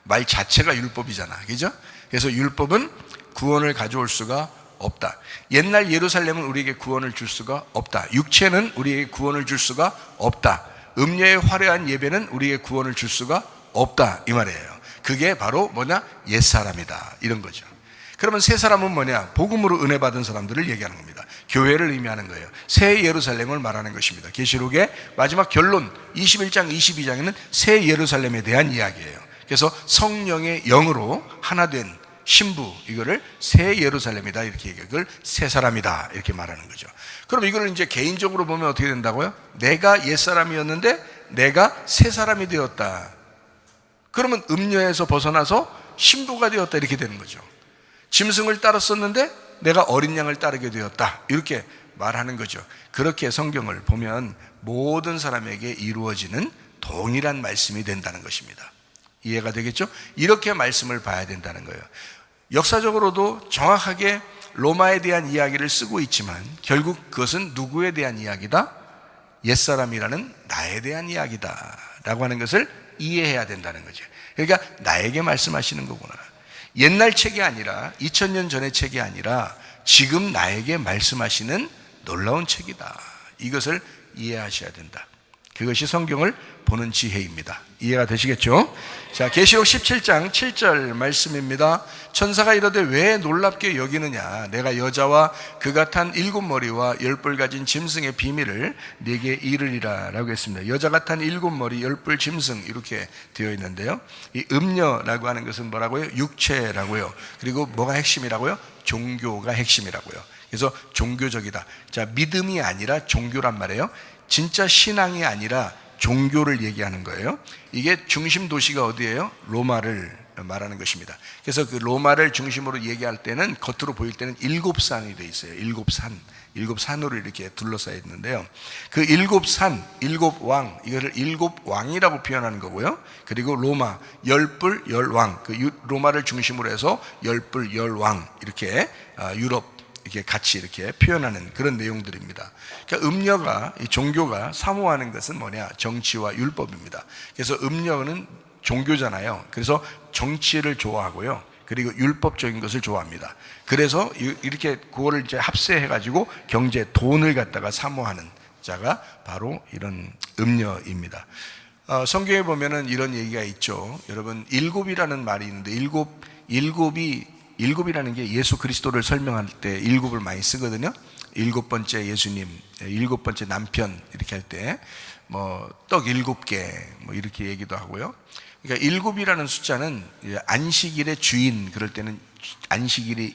S1: 말 자체가 율법이잖아, 그죠? 그래서 율법은 구원을 가져올 수가 없다. 옛날 예루살렘은 우리에게 구원을 줄 수가 없다. 육체는 우리에게 구원을 줄 수가 없다. 음녀의 화려한 예배는 우리에게 구원을 줄 수가 없다, 이 말이에요. 그게 바로 뭐냐? 옛사람이다, 이런 거죠. 그러면 새 사람은 뭐냐? 복음으로 은혜 받은 사람들을 얘기하는 겁니다. 교회를 의미하는 거예요. 새 예루살렘을 말하는 것입니다. 계시록의 마지막 결론 21장 22장에는 새 예루살렘에 대한 이야기예요. 그래서 성령의 영으로 하나 된 신부, 이거를 새 예루살렘이다 이렇게 얘기해요. 그걸 새 사람이다 이렇게 말하는 거죠. 그럼 이걸 이제 개인적으로 보면 어떻게 된다고요? 내가 옛사람이었는데 내가 새 사람이 되었다. 그러면 음녀에서 벗어나서 신부가 되었다, 이렇게 되는 거죠. 짐승을 따랐었는데 내가 어린 양을 따르게 되었다, 이렇게 말하는 거죠. 그렇게 성경을 보면 모든 사람에게 이루어지는 동일한 말씀이 된다는 것입니다. 이해가 되겠죠? 이렇게 말씀을 봐야 된다는 거예요. 역사적으로도 정확하게 로마에 대한 이야기를 쓰고 있지만 결국 그것은 누구에 대한 이야기다? 옛사람이라는 나에 대한 이야기다 라고 하는 것을 이해해야 된다는 거죠. 그러니까 나에게 말씀하시는 거구나. 옛날 책이 아니라 2000년 전의 책이 아니라 지금 나에게 말씀하시는 놀라운 책이다, 이것을 이해하셔야 된다. 그것이 성경을 보는 지혜입니다. 이해가 되시겠죠? 자, 계시록 17장 7절 말씀입니다. 천사가 이르되 왜 놀랍게 여기느냐? 내가 여자와 그가 탄 7머리와 10뿔 가진 짐승의 비밀을 네게 이르리라 라고 했습니다. 여자가 탄 7머리 10뿔 짐승, 이렇게 되어 있는데요, 이 음녀라고 하는 것은 뭐라고요? 육체라고요. 그리고 뭐가 핵심이라고요? 종교가 핵심이라고요. 그래서 종교적이다. 자, 믿음이 아니라 종교란 말이에요. 진짜 신앙이 아니라 종교를 얘기하는 거예요. 이게 중심 도시가 어디예요? 로마를 말하는 것입니다. 그래서 그 로마를 중심으로 얘기할 때는 겉으로 보일 때는 7산이 되어 있어요. 7산, 7산으로 이렇게 둘러싸여 있는데요, 그 7산, 7왕, 이거를 7왕이라고 표현하는 거고요. 그리고 로마 10뿔 10왕, 그 로마를 중심으로 해서 10뿔 10왕, 이렇게 유럽 이렇게 같이 이렇게 표현하는 그런 내용들입니다. 그러니까 음녀가, 이 종교가 사모하는 것은 뭐냐? 정치와 율법입니다. 그래서 음녀는 종교잖아요. 그래서 정치를 좋아하고요, 그리고 율법적인 것을 좋아합니다. 그래서 이렇게 그거를 이제 합세해가지고 경제, 돈을 갖다가 사모하는 자가 바로 이런 음녀입니다. 성경에 보면은 이런 얘기가 있죠. 여러분, 일곱이라는 말이 있는데 일곱이라는 게 예수 그리스도를 설명할 때 일곱을 많이 쓰거든요. 7번째 예수님, 7번째 남편, 이렇게 할 때 뭐 떡 7개 뭐 이렇게 얘기도 하고요. 그러니까 일곱이라는 숫자는 안식일의 주인, 그럴 때는 안식일이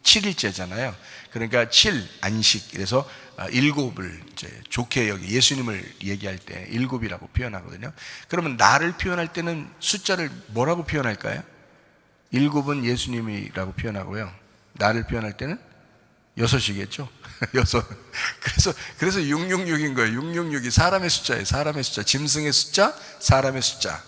S1: 7일째잖아요. 그러니까 7 안식, 그래서 일곱을 이제 좋게 여기 예수님을 얘기할 때 일곱이라고 표현하거든요. 그러면 나를 표현할 때는 숫자를 뭐라고 표현할까요? 일곱은 예수님이라고 표현하고요, 나를 표현할 때는 6이겠죠? 6. 그래서 666인 거예요. 666이 사람의 숫자예요. 사람의 숫자, 짐승의 숫자, 사람의 숫자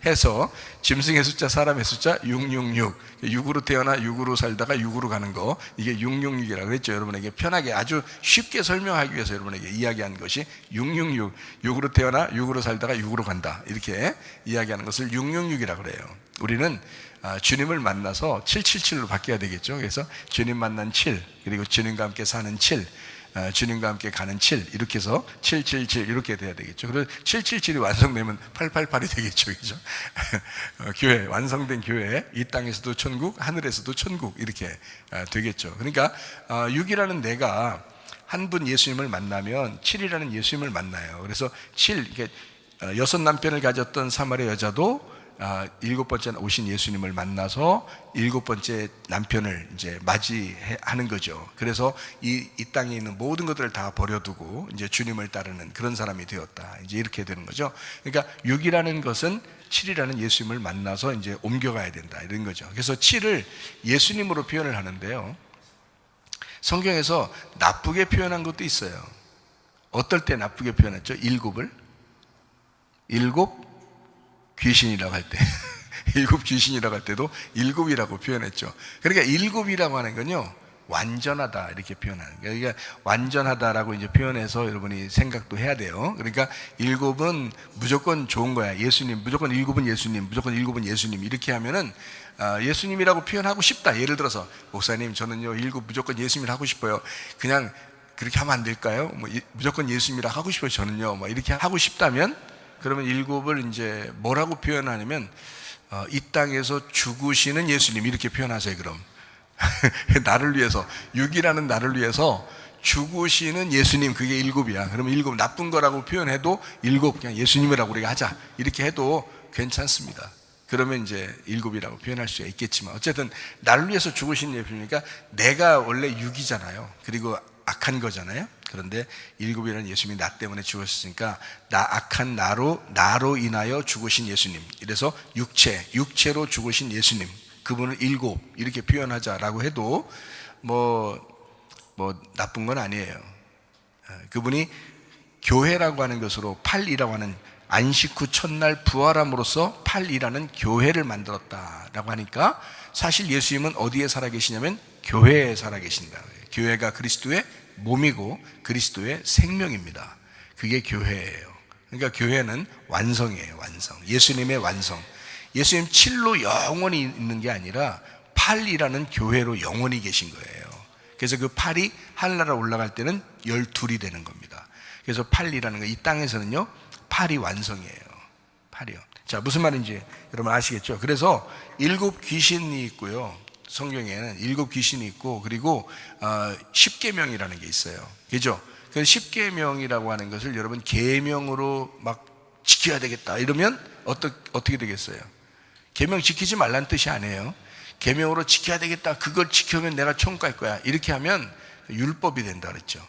S1: 해서 짐승의 숫자, 사람의 숫자 666. 6으로 태어나 6으로 살다가 6으로 가는 거, 이게 666이라고 그랬죠. 여러분에게 편하게 아주 쉽게 설명하기 위해서 여러분에게 이야기한 것이 666. 6으로 태어나 6으로 살다가 6으로 간다, 이렇게 이야기하는 것을 666이라고 그래요. 우리는 주님을 만나서 777로 바뀌어야 되겠죠. 그래서 주님 만난 7, 그리고 주님과 함께 사는 7, 주님과 함께 가는 7, 이렇게 해서 777 이렇게 돼야 되겠죠. 그래서 777이 완성되면 888이 되겠죠. 그죠? 교회, 완성된 교회, 이 땅에서도 천국, 하늘에서도 천국, 이렇게 되겠죠. 그러니까 6이라는 내가 한 분 예수님을 만나면 7이라는 예수님을 만나요. 그래서 7, 이게 6 남편을 가졌던 사마리아 여자도 일곱 번째 오신 예수님을 만나서 일곱 번째 남편을 이제 맞이하는 거죠. 그래서 이 땅에 있는 모든 것들을 다 버려두고 이제 주님을 따르는 그런 사람이 되었다. 이제 이렇게 되는 거죠. 그러니까 6이라는 것은 7이라는 예수님을 만나서 이제 옮겨가야 된다. 이런 거죠. 그래서 7을 예수님으로 표현을 하는데요. 성경에서 나쁘게 표현한 것도 있어요. 어떨 때 나쁘게 표현했죠? 일곱 귀신이라고 할 때, 일곱 귀신이라고 할 때도 일곱이라고 표현했죠. 그러니까 일곱이라고 하는 건요, 완전하다 이렇게 표현하는 거예요. 그러니까 완전하다라고 이제 표현해서 여러분이 생각도 해야 돼요. 그러니까 일곱은 무조건 좋은 거야. 예수님, 무조건 일곱은 예수님, 무조건 일곱은 예수님 이렇게 하면은 예수님이라고 표현하고 싶다. 예를 들어서 목사님 저는요 일곱 무조건 예수님을 하고 싶어요. 그냥 그렇게 하면 안 될까요? 뭐 무조건 예수님이라 하고 싶어요. 저는요. 뭐 이렇게 하고 싶다면 그러면 일곱을 이제 뭐라고 표현하냐면 이 땅에서 죽으시는 예수님 이렇게 표현하세요. 그럼 나를 위해서 6이라는 나를 위해서 죽으시는 예수님 그게 일곱이야. 그러면 일곱 나쁜 거라고 표현해도 일곱 그냥 예수님이라고 우리가 하자 이렇게 해도 괜찮습니다. 그러면 이제 일곱이라고 표현할 수가 있겠지만 어쨌든 나를 위해서 죽으신 예수님이니까 내가 원래 6이잖아요. 그리고 악한 거잖아요. 그런데 일곱이라는 예수님이 나 때문에 죽으셨으니까 악한 나로 인하여 죽으신 예수님. 이래서 육체로 죽으신 예수님. 그분을 일곱 이렇게 표현하자라고 해도 뭐 나쁜 건 아니에요. 그분이 교회라고 하는 것으로 8이라고 하는 안식 후 첫날 부활함으로써 8이라는 교회를 만들었다라고 하니까 사실 예수님은 어디에 살아계시냐면 교회에 살아계신다. 교회가 그리스도의 몸이고 그리스도의 생명입니다. 그게 교회예요. 그러니까 교회는 완성이에요. 완성. 예수님의 완성. 예수님 7로 영원히 있는 게 아니라 8이라는 교회로 영원히 계신 거예요. 그래서 그 8이 하늘나라 올라갈 때는 12이 되는 겁니다. 그래서 8이라는 거 이 땅에서는요 8이 완성이에요. 8이요. 자, 무슨 말인지 여러분 아시겠죠? 그래서 일곱 귀신이 있고요. 성경에는 일곱 귀신이 있고 그리고 십계명이라는 게 있어요. 그죠? 그 십계명이라고 하는 것을 여러분 계명으로 막 지켜야 되겠다 이러면 어떻게 되겠어요? 계명 지키지 말라는 뜻이 아니에요. 계명으로 지켜야 되겠다. 그걸 지키면 내가 천국 갈 거야. 이렇게 하면 율법이 된다 그랬죠.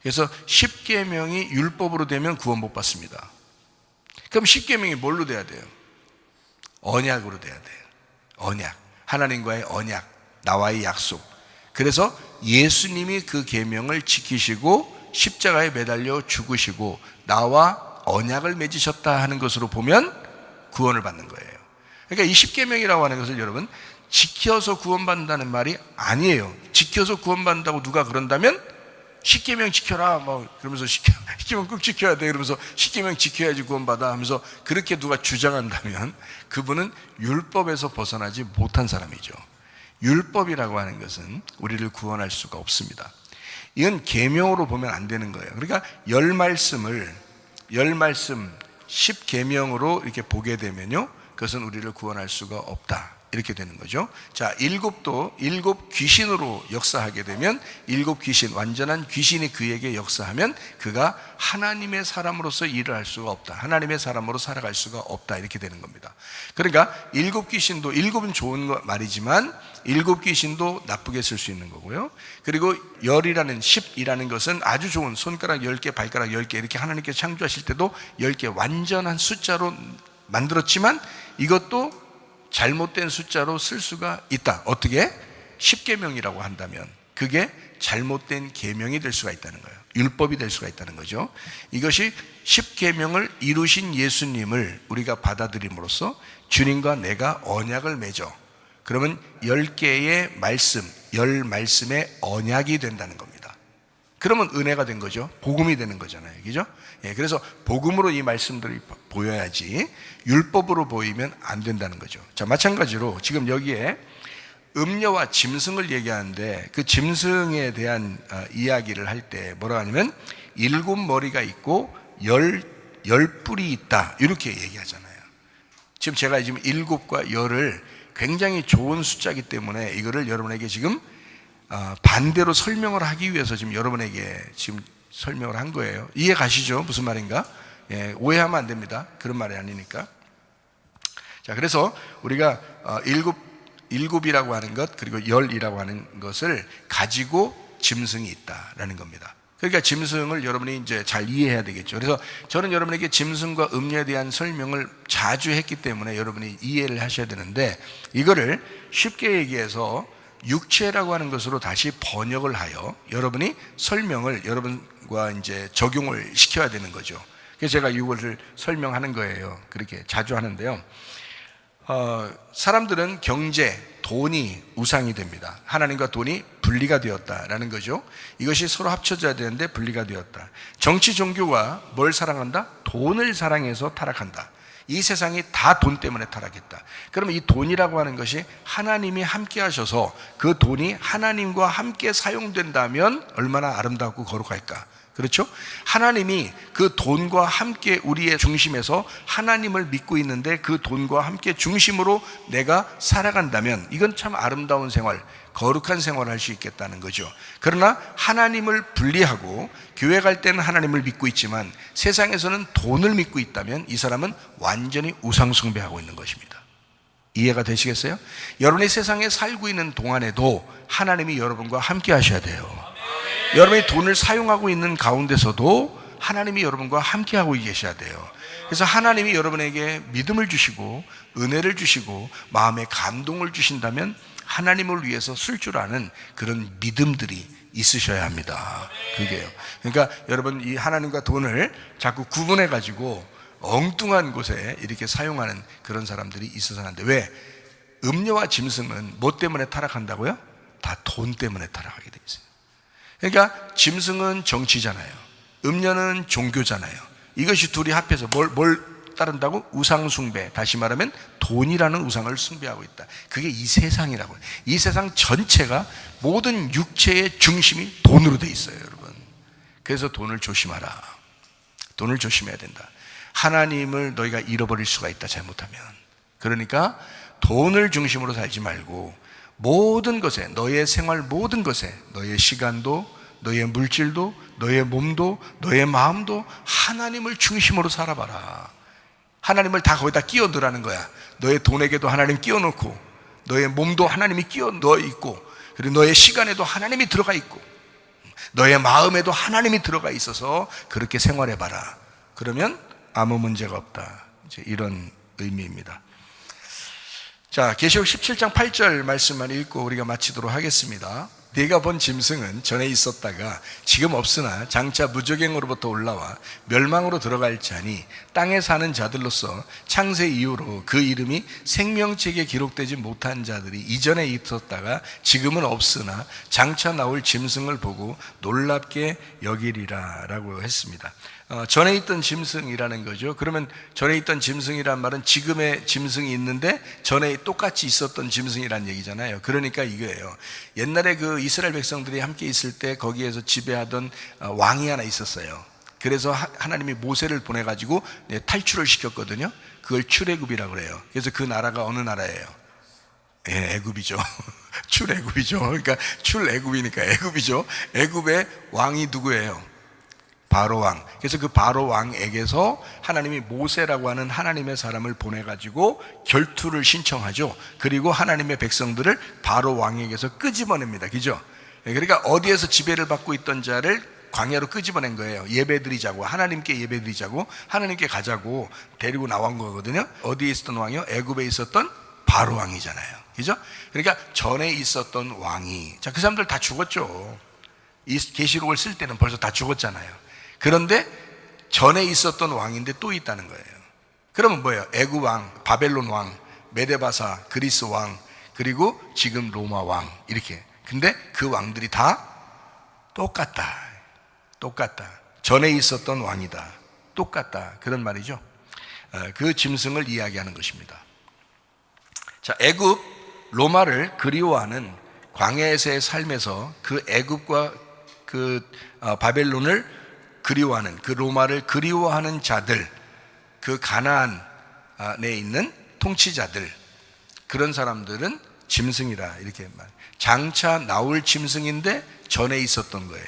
S1: 그래서 십계명이 율법으로 되면 구원 못 받습니다. 그럼 십계명이 뭘로 돼야 돼요? 언약으로 돼야 돼요. 언약. 하나님과의 언약, 나와의 약속. 그래서 예수님이 그 계명을 지키시고 십자가에 매달려 죽으시고 나와 언약을 맺으셨다 하는 것으로 보면 구원을 받는 거예요. 그러니까 이 십계명이라고 하는 것을 여러분 지켜서 구원받는다는 말이 아니에요. 지켜서 구원받는다고 누가 그런다면 십계명 지켜라 그러면서 십계명 꼭 지켜야 돼 그러면서 십계명 지켜야지 구원받아 하면서 그렇게 누가 주장한다면 그분은 율법에서 벗어나지 못한 사람이죠. 율법이라고 하는 것은 우리를 구원할 수가 없습니다. 이건 계명으로 보면 안 되는 거예요. 그러니까 10말씀 10계명으로 이렇게 보게 되면요 그것은 우리를 구원할 수가 없다 이렇게 되는 거죠. 자, 일곱 귀신으로 역사하게 되면 일곱 귀신, 완전한 귀신이 그에게 역사하면 그가 하나님의 사람으로서 일을 할 수가 없다. 하나님의 사람으로 살아갈 수가 없다. 이렇게 되는 겁니다. 그러니까 일곱 귀신도, 일곱은 좋은 말이지만 일곱 귀신도 나쁘게 쓸 수 있는 거고요. 그리고 10이라는 것은 아주 좋은 손가락 10개, 발가락 10개 이렇게 하나님께서 창조하실 때도 10개 완전한 숫자로 만들었지만 이것도 잘못된 숫자로 쓸 수가 있다. 어떻게? 십계명이라고 한다면 그게 잘못된 계명이 될 수가 있다는 거예요. 율법이 될 수가 있다는 거죠. 이것이 십계명을 이루신 예수님을 우리가 받아들임으로써 주님과 내가 언약을 맺어. 그러면 10개의 말씀, 10말씀의 언약이 된다는 겁니다. 그러면 은혜가 된 거죠. 복음이 되는 거잖아요. 그죠? 예, 그래서 복음으로 이 말씀들이 보여야지 율법으로 보이면 안 된다는 거죠. 자, 마찬가지로 지금 여기에 음녀와 짐승을 얘기하는데 그 짐승에 대한 이야기를 할 때 뭐라 하냐면 7머리가 있고 10뿔이 있다 이렇게 얘기하잖아요. 지금 제가 지금 7과 10을 굉장히 좋은 숫자이기 때문에 이거를 여러분에게 지금 반대로 설명을 하기 위해서 지금 여러분에게 지금 설명을 한 거예요. 이해 가시죠? 무슨 말인가? 예, 오해하면 안 됩니다. 그런 말이 아니니까. 자, 그래서 우리가 일곱이라고 하는 것, 그리고 열이라고 하는 것을 가지고 짐승이 있다라는 겁니다. 그러니까 짐승을 여러분이 이제 잘 이해해야 되겠죠. 그래서 저는 여러분에게 짐승과 음녀에 대한 설명을 자주 했기 때문에 여러분이 이해를 하셔야 되는데, 이거를 쉽게 얘기해서 육체라고 하는 것으로 다시 번역을 하여 여러분이 설명을 여러분과 이제 적용을 시켜야 되는 거죠. 그래서 제가 이것을 설명하는 거예요. 그렇게 자주 하는데요. 사람들은 경제, 돈이 우상이 됩니다. 하나님과 돈이 분리가 되었다라는 거죠. 이것이 서로 합쳐져야 되는데 분리가 되었다. 정치, 종교가 뭘 사랑한다? 돈을 사랑해서 타락한다. 이 세상이 다 돈 때문에 타락했다. 그러면 이 돈이라고 하는 것이 하나님이 함께 하셔서 그 돈이 하나님과 함께 사용된다면 얼마나 아름답고 거룩할까? 그렇죠? 하나님이 그 돈과 함께 우리의 중심에서 하나님을 믿고 있는데 그 돈과 함께 중심으로 내가 살아간다면 이건 참 아름다운 생활, 거룩한 생활을 할 수 있겠다는 거죠. 그러나 하나님을 분리하고 교회 갈 때는 하나님을 믿고 있지만 세상에서는 돈을 믿고 있다면 이 사람은 완전히 우상 숭배하고 있는 것입니다. 이해가 되시겠어요? 여러분이 세상에 살고 있는 동안에도 하나님이 여러분과 함께 하셔야 돼요. 여러분이 돈을 사용하고 있는 가운데서도 하나님이 여러분과 함께하고 계셔야 돼요. 그래서 하나님이 여러분에게 믿음을 주시고 은혜를 주시고 마음의 감동을 주신다면 하나님을 위해서 쓸 줄 아는 그런 믿음들이 있으셔야 합니다. 그게요. 그러니까 여러분, 이 하나님과 돈을 자꾸 구분해 가지고 엉뚱한 곳에 이렇게 사용하는 그런 사람들이 있어서는 안 돼. 왜? 음녀와 짐승은 뭐 때문에 타락한다고요? 다 돈 때문에 타락하게 돼 있어요. 그러니까 짐승은 정치잖아요. 음녀는 종교잖아요. 이것이 둘이 합해서 뭘 따른다고? 우상숭배. 다시 말하면 돈이라는 우상을 숭배하고 있다. 그게 이 세상이라고. 이 세상 전체가 모든 육체의 중심이 돈으로 돼 있어요, 여러분. 그래서 돈을 조심하라. 돈을 조심해야 된다. 하나님을 너희가 잃어버릴 수가 있다, 잘못하면. 그러니까 돈을 중심으로 살지 말고 모든 것에, 너의 생활 모든 것에, 너의 시간도, 너의 물질도, 너의 몸도, 너의 마음도 하나님을 중심으로 살아봐라. 하나님을 다 거기다 끼워 넣으라는 거야. 너의 돈에게도 하나님 끼워 넣고, 너의 몸도 하나님이 끼워 넣어 있고, 그리고 너의 시간에도 하나님이 들어가 있고, 너의 마음에도 하나님이 들어가 있어서 그렇게 생활해봐라. 그러면 아무 문제가 없다. 이제 이런 의미입니다. 자, 계시록 17장 8절 말씀만 읽고 우리가 마치도록 하겠습니다. 네가 본 짐승은 전에 있었다가 지금 없으나 장차 무저갱으로부터 올라와 멸망으로 들어갈 자니 땅에 사는 자들로서 창세 이후로 그 이름이 생명책에 기록되지 못한 자들이 이전에 있었다가 지금은 없으나 장차 나올 짐승을 보고 놀랍게 여기리라 라고 했습니다. 전에 있던 짐승이라는 거죠. 그러면 전에 있던 짐승이란 말은 지금의 짐승이 있는데 전에 똑같이 있었던 짐승이란 얘기잖아요. 그러니까 이거예요. 옛날에 그 이스라엘 백성들이 함께 있을 때 거기에서 지배하던 왕이 하나 있었어요. 그래서 하나님이 모세를 보내가지고 탈출을 시켰거든요. 그걸 출애굽이라고 그래요. 그래서 그 나라가 어느 나라예요? 예, 애굽이죠. 출애굽이죠. 그러니까 출애굽이니까 애굽이죠. 애굽의 왕이 누구예요? 바로 왕. 그래서 그 바로 왕에게서 하나님이 모세라고 하는 하나님의 사람을 보내가지고 결투를 신청하죠. 그리고 하나님의 백성들을 바로 왕에게서 끄집어냅니다. 그죠? 그러니까 어디에서 지배를 받고 있던 자를 광야로 끄집어낸 거예요. 예배드리자고, 하나님께 예배드리자고, 하나님께 가자고 데리고 나온 거거든요. 어디에 있었던 왕이요? 애굽에 있었던 바로 왕이잖아요. 그죠? 그러니까 전에 있었던 왕이, 자, 그 사람들 다 죽었죠. 이 계시록을 쓸 때는 벌써 다 죽었잖아요. 그런데 전에 있었던 왕인데 또 있다는 거예요. 그러면 뭐예요? 애굽 왕, 바벨론 왕, 메데바사, 그리스 왕, 그리고 지금 로마 왕, 이렇게. 근데 그 왕들이 다 똑같다. 똑같다. 전에 있었던 왕이다. 똑같다. 그런 말이죠. 그 짐승을 이야기하는 것입니다. 자, 애굽, 로마를 그리워하는 광야에서의 삶에서 그 애굽과 그 바벨론을 그리워하는, 그 로마를 그리워하는 자들, 그 가나안에 있는 통치자들, 그런 사람들은 짐승이라 이렇게 말. 장차 나올 짐승인데 전에 있었던 거예요.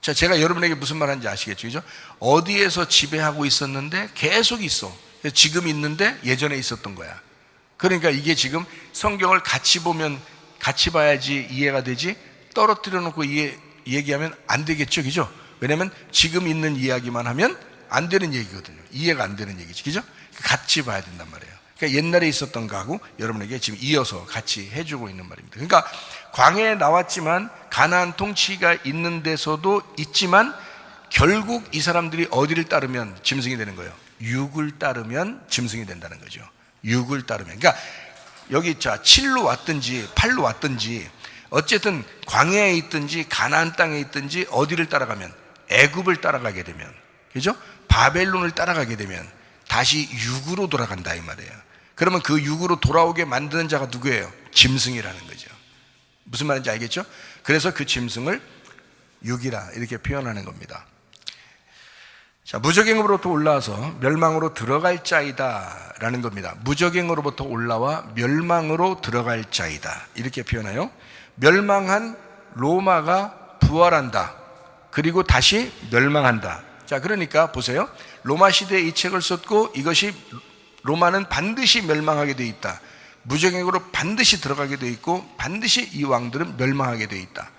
S1: 자, 제가 여러분에게 무슨 말 하는지 아시겠죠? 그죠? 어디에서 지배하고 있었는데 계속 있어. 지금 있는데 예전에 있었던 거야. 그러니까 이게 지금 성경을 같이 보면 같이 봐야지 이해가 되지, 떨어뜨려 놓고 얘기하면 안 되겠죠, 그죠? 왜냐면 지금 있는 이야기만 하면 안 되는 얘기거든요. 이해가 안 되는 얘기지, 그죠? 같이 봐야 된단 말이에요. 그러니까 옛날에 있었던 거하고 여러분에게 지금 이어서 같이 해주고 있는 말입니다. 그러니까 광야에 나왔지만 가나안 통치가 있는 데서도 있지만 결국 이 사람들이 어디를 따르면 짐승이 되는 거예요? 육을 따르면 짐승이 된다는 거죠. 육을 따르면. 그러니까 여기 자 7로 왔든지 8로 왔든지 어쨌든 광야에 있든지 가나안 땅에 있든지 어디를 따라가면, 애굽을 따라가게 되면, 그죠? 바벨론을 따라가게 되면 다시 육으로 돌아간다 이 말이에요. 그러면 그 육으로 돌아오게 만드는 자가 누구예요? 짐승이라는 거죠. 무슨 말인지 알겠죠? 그래서 그 짐승을 육이라 이렇게 표현하는 겁니다. 자, 무적행으로부터 올라와서 멸망으로 들어갈 자이다 라는 겁니다. 무적행으로부터 올라와 멸망으로 들어갈 자이다 이렇게 표현해요. 멸망한 로마가 부활한다. 그리고 다시 멸망한다. 자, 그러니까 보세요. 로마 시대에 이 책을 썼고 이것이 로마는 반드시 멸망하게 되어 있다. 무적행으로 반드시 들어가게 되어 있고 반드시 이 왕들은 멸망하게 되어 있다.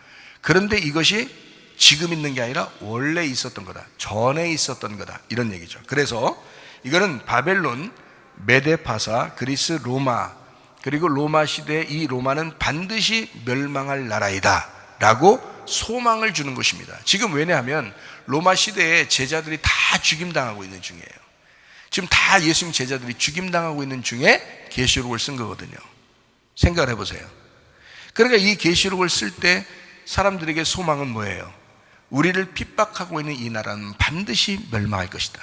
S1: 그런데 이것이 지금 있는 게 아니라 원래 있었던 거다. 전에 있었던 거다. 이런 얘기죠. 그래서 이거는 바벨론, 메데파사, 그리스, 로마, 그리고 로마 시대에 이 로마는 반드시 멸망할 나라이다 라고 소망을 주는 것입니다. 지금 왜냐하면 로마 시대에 제자들이 다 죽임당하고 있는 중이에요. 지금 다 예수님 제자들이 죽임당하고 있는 중에 계시록을 쓴 거거든요. 생각을 해보세요. 그러니까 이 계시록을 쓸 때 사람들에게 소망은 뭐예요? 우리를 핍박하고 있는 이 나라는 반드시 멸망할 것이다.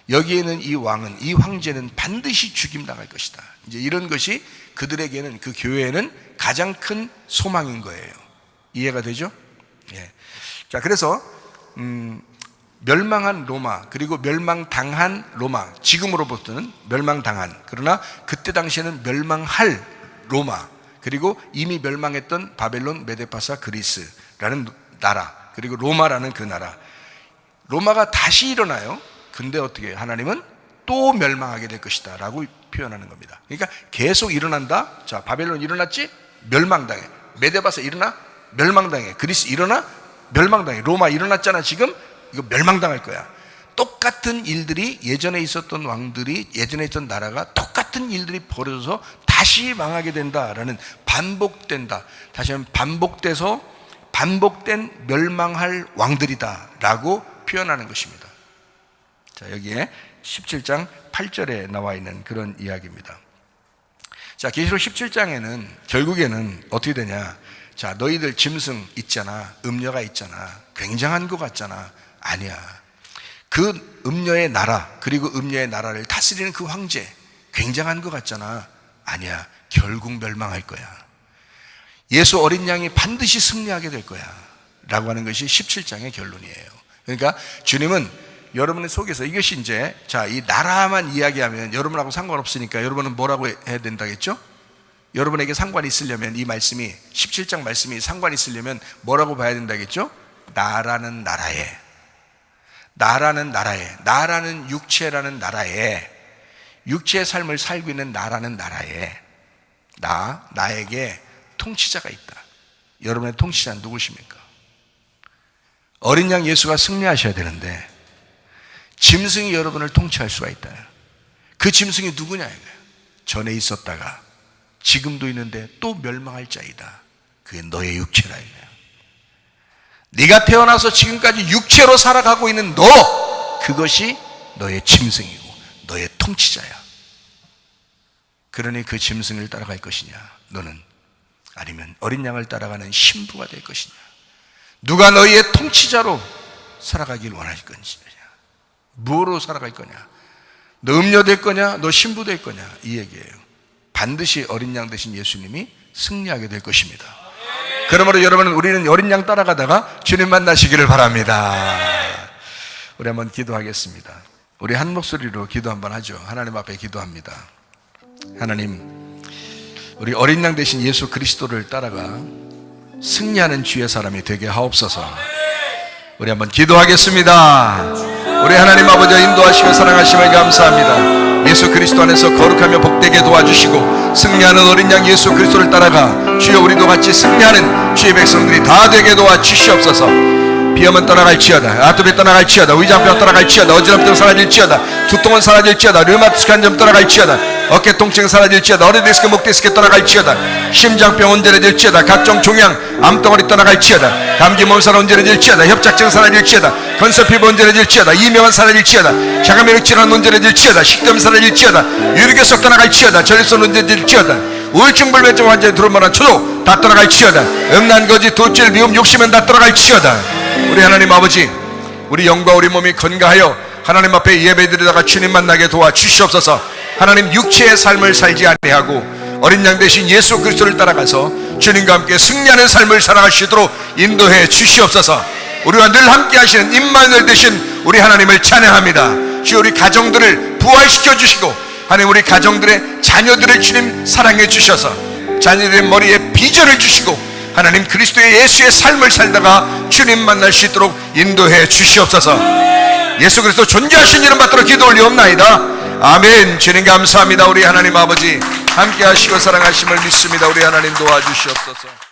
S1: 여기에는 이 왕은, 이 황제는 반드시 죽임당할 것이다. 이제 이런 것이 그들에게는, 그 교회에는 가장 큰 소망인 거예요. 이해가 되죠? 예. 자, 그래서 멸망한 로마, 그리고 멸망당한 로마, 지금으로부터는 멸망당한, 그러나 그때 당시에는 멸망할 로마, 그리고 이미 멸망했던 바벨론, 메데파사, 그리스라는 나라, 그리고 로마라는 그 나라, 로마가 다시 일어나요. 근데 어떻게 하나님은 또 멸망하게 될 것이다 라고 표현하는 겁니다. 그러니까 계속 일어난다. 자, 바벨론 일어났지? 멸망당해. 메데파사 일어나? 멸망당해. 그리스 일어나? 멸망당해. 로마 일어났잖아 지금? 이거 멸망당할 거야. 똑같은 일들이, 예전에 있었던 왕들이, 예전에 있던 나라가 똑같은 일들이 벌어져서 다시 망하게 된다라는, 반복된다, 다시 한번 반복된 멸망할 왕들이다 라고 표현하는 것입니다. 자, 여기에 17장 8절에 나와 있는 그런 이야기입니다. 자, 계시록 17장에는 결국에는 어떻게 되냐? 자, 너희들 짐승 있잖아, 음녀가 있잖아, 굉장한 것 같잖아. 아니야. 그 음녀의 나라, 그리고 음녀의 나라를 다스리는 그 황제, 굉장한 것 같잖아. 아니야. 결국 멸망할 거야. 예수 어린 양이 반드시 승리하게 될 거야 라고 하는 것이 17장의 결론이에요. 그러니까 주님은 여러분의 속에서, 이것이 이제, 자, 이 나라만 이야기하면 여러분하고 상관없으니까 여러분은 뭐라고 해야 된다겠죠? 여러분에게 상관이 있으려면, 이 말씀이, 17장 말씀이 상관이 있으려면 뭐라고 봐야 된다겠죠? 나라는 나라에, 나라는 육체라는 나라에, 육체의 삶을 살고 있는 나라는 나라에 나에게 통치자가 있다. 여러분의 통치자는 누구십니까? 어린 양 예수가 승리하셔야 되는데 짐승이 여러분을 통치할 수가 있다. 그 짐승이 누구냐 이거야. 전에 있었다가 지금도 있는데 또 멸망할 자이다. 그게 너의 육체라 이거야. 네가 태어나서 지금까지 육체로 살아가고 있는 너, 그것이 너의 짐승이고 너의 통치자야. 그러니 그 짐승을 따라갈 것이냐 너는, 아니면 어린 양을 따라가는 신부가 될 것이냐. 누가 너희의 통치자로 살아가길 원할 건지, 무엇으로 살아갈 거냐. 너 음녀 될 거냐, 너 신부 될 거냐, 이 얘기예요. 반드시 어린 양 되신 예수님이 승리하게 될 것입니다. 그러므로 여러분은, 우리는 어린 양 따라가다가 주님 만나시기를 바랍니다. 우리 한번 기도하겠습니다. 우리 한 목소리로 기도 한번 하죠. 하나님 앞에 기도합니다. 하나님, 우리 어린 양 되신 예수 그리스도를 따라가 승리하는 주의 사람이 되게 하옵소서. 우리 한번 기도하겠습니다. 우리 하나님 아버지 인도하시고 사랑하심을 감사합니다. 예수 그리스도 안에서 거룩하며 복되게 도와주시고 승리하는 어린 양 예수 그리스도를 따라가 주여 우리도 같이 승리하는 주의 백성들이 다 되게 도와주시옵소서. 비염은 떠나갈지어다, 아토피 떠나갈지어다, 위장병 떠나갈지어다, 어지럼증 사라질지어다, 두통은 사라질지어다, 류마티스한 점 떠나갈지어다, 어깨 통증 사라질지어다, 어리 디스크, 목 디스크 떠나갈지어다, 심장병 온전해질지어다, 각종 종양, 암덩어리 떠나갈지어다, 감기 몸살 온전해질지어다, 협착증 사라질지어다, 건설피부 온전해질지어다, 이명은 사라질지어다, 자가면역 질환 온전해질지어다, 식도염 사라질지어다, 유리결석 떠나갈지어다, 전립선 온전해질지어다, 우울증 불면증 환자에 들어올 만한 초조 다 떠나갈지어다, 음란 거짓 도질 미움 욕심은 다 떠나갈지어다. 우리 하나님 아버지, 우리 영과 우리 몸이 건강하여 하나님 앞에 예배드리다가 주님 만나게 도와주시옵소서. 하나님 육체의 삶을 살지 아니하고 어린 양 대신 예수 그리스도를 따라가서 주님과 함께 승리하는 삶을 살아갈 수 있도록 인도해 주시옵소서. 우리와 늘 함께 하시는 임마누엘 되신 우리 하나님을 찬양합니다. 주여 우리 가정들을 부활시켜 주시고 하나님 우리 가정들의 자녀들을 주님 사랑해 주셔서 자녀들의 머리에 비전을 주시고 하나님 그리스도의 예수의 삶을 살다가 주님 만날 수 있도록 인도해 주시옵소서. 예수 그리스도 존귀하신 이름 받들어 기도 올리옵나이다. 아멘. 주님 감사합니다. 우리 하나님 아버지 함께 하시고 사랑하심을 믿습니다. 우리 하나님 도와주시옵소서.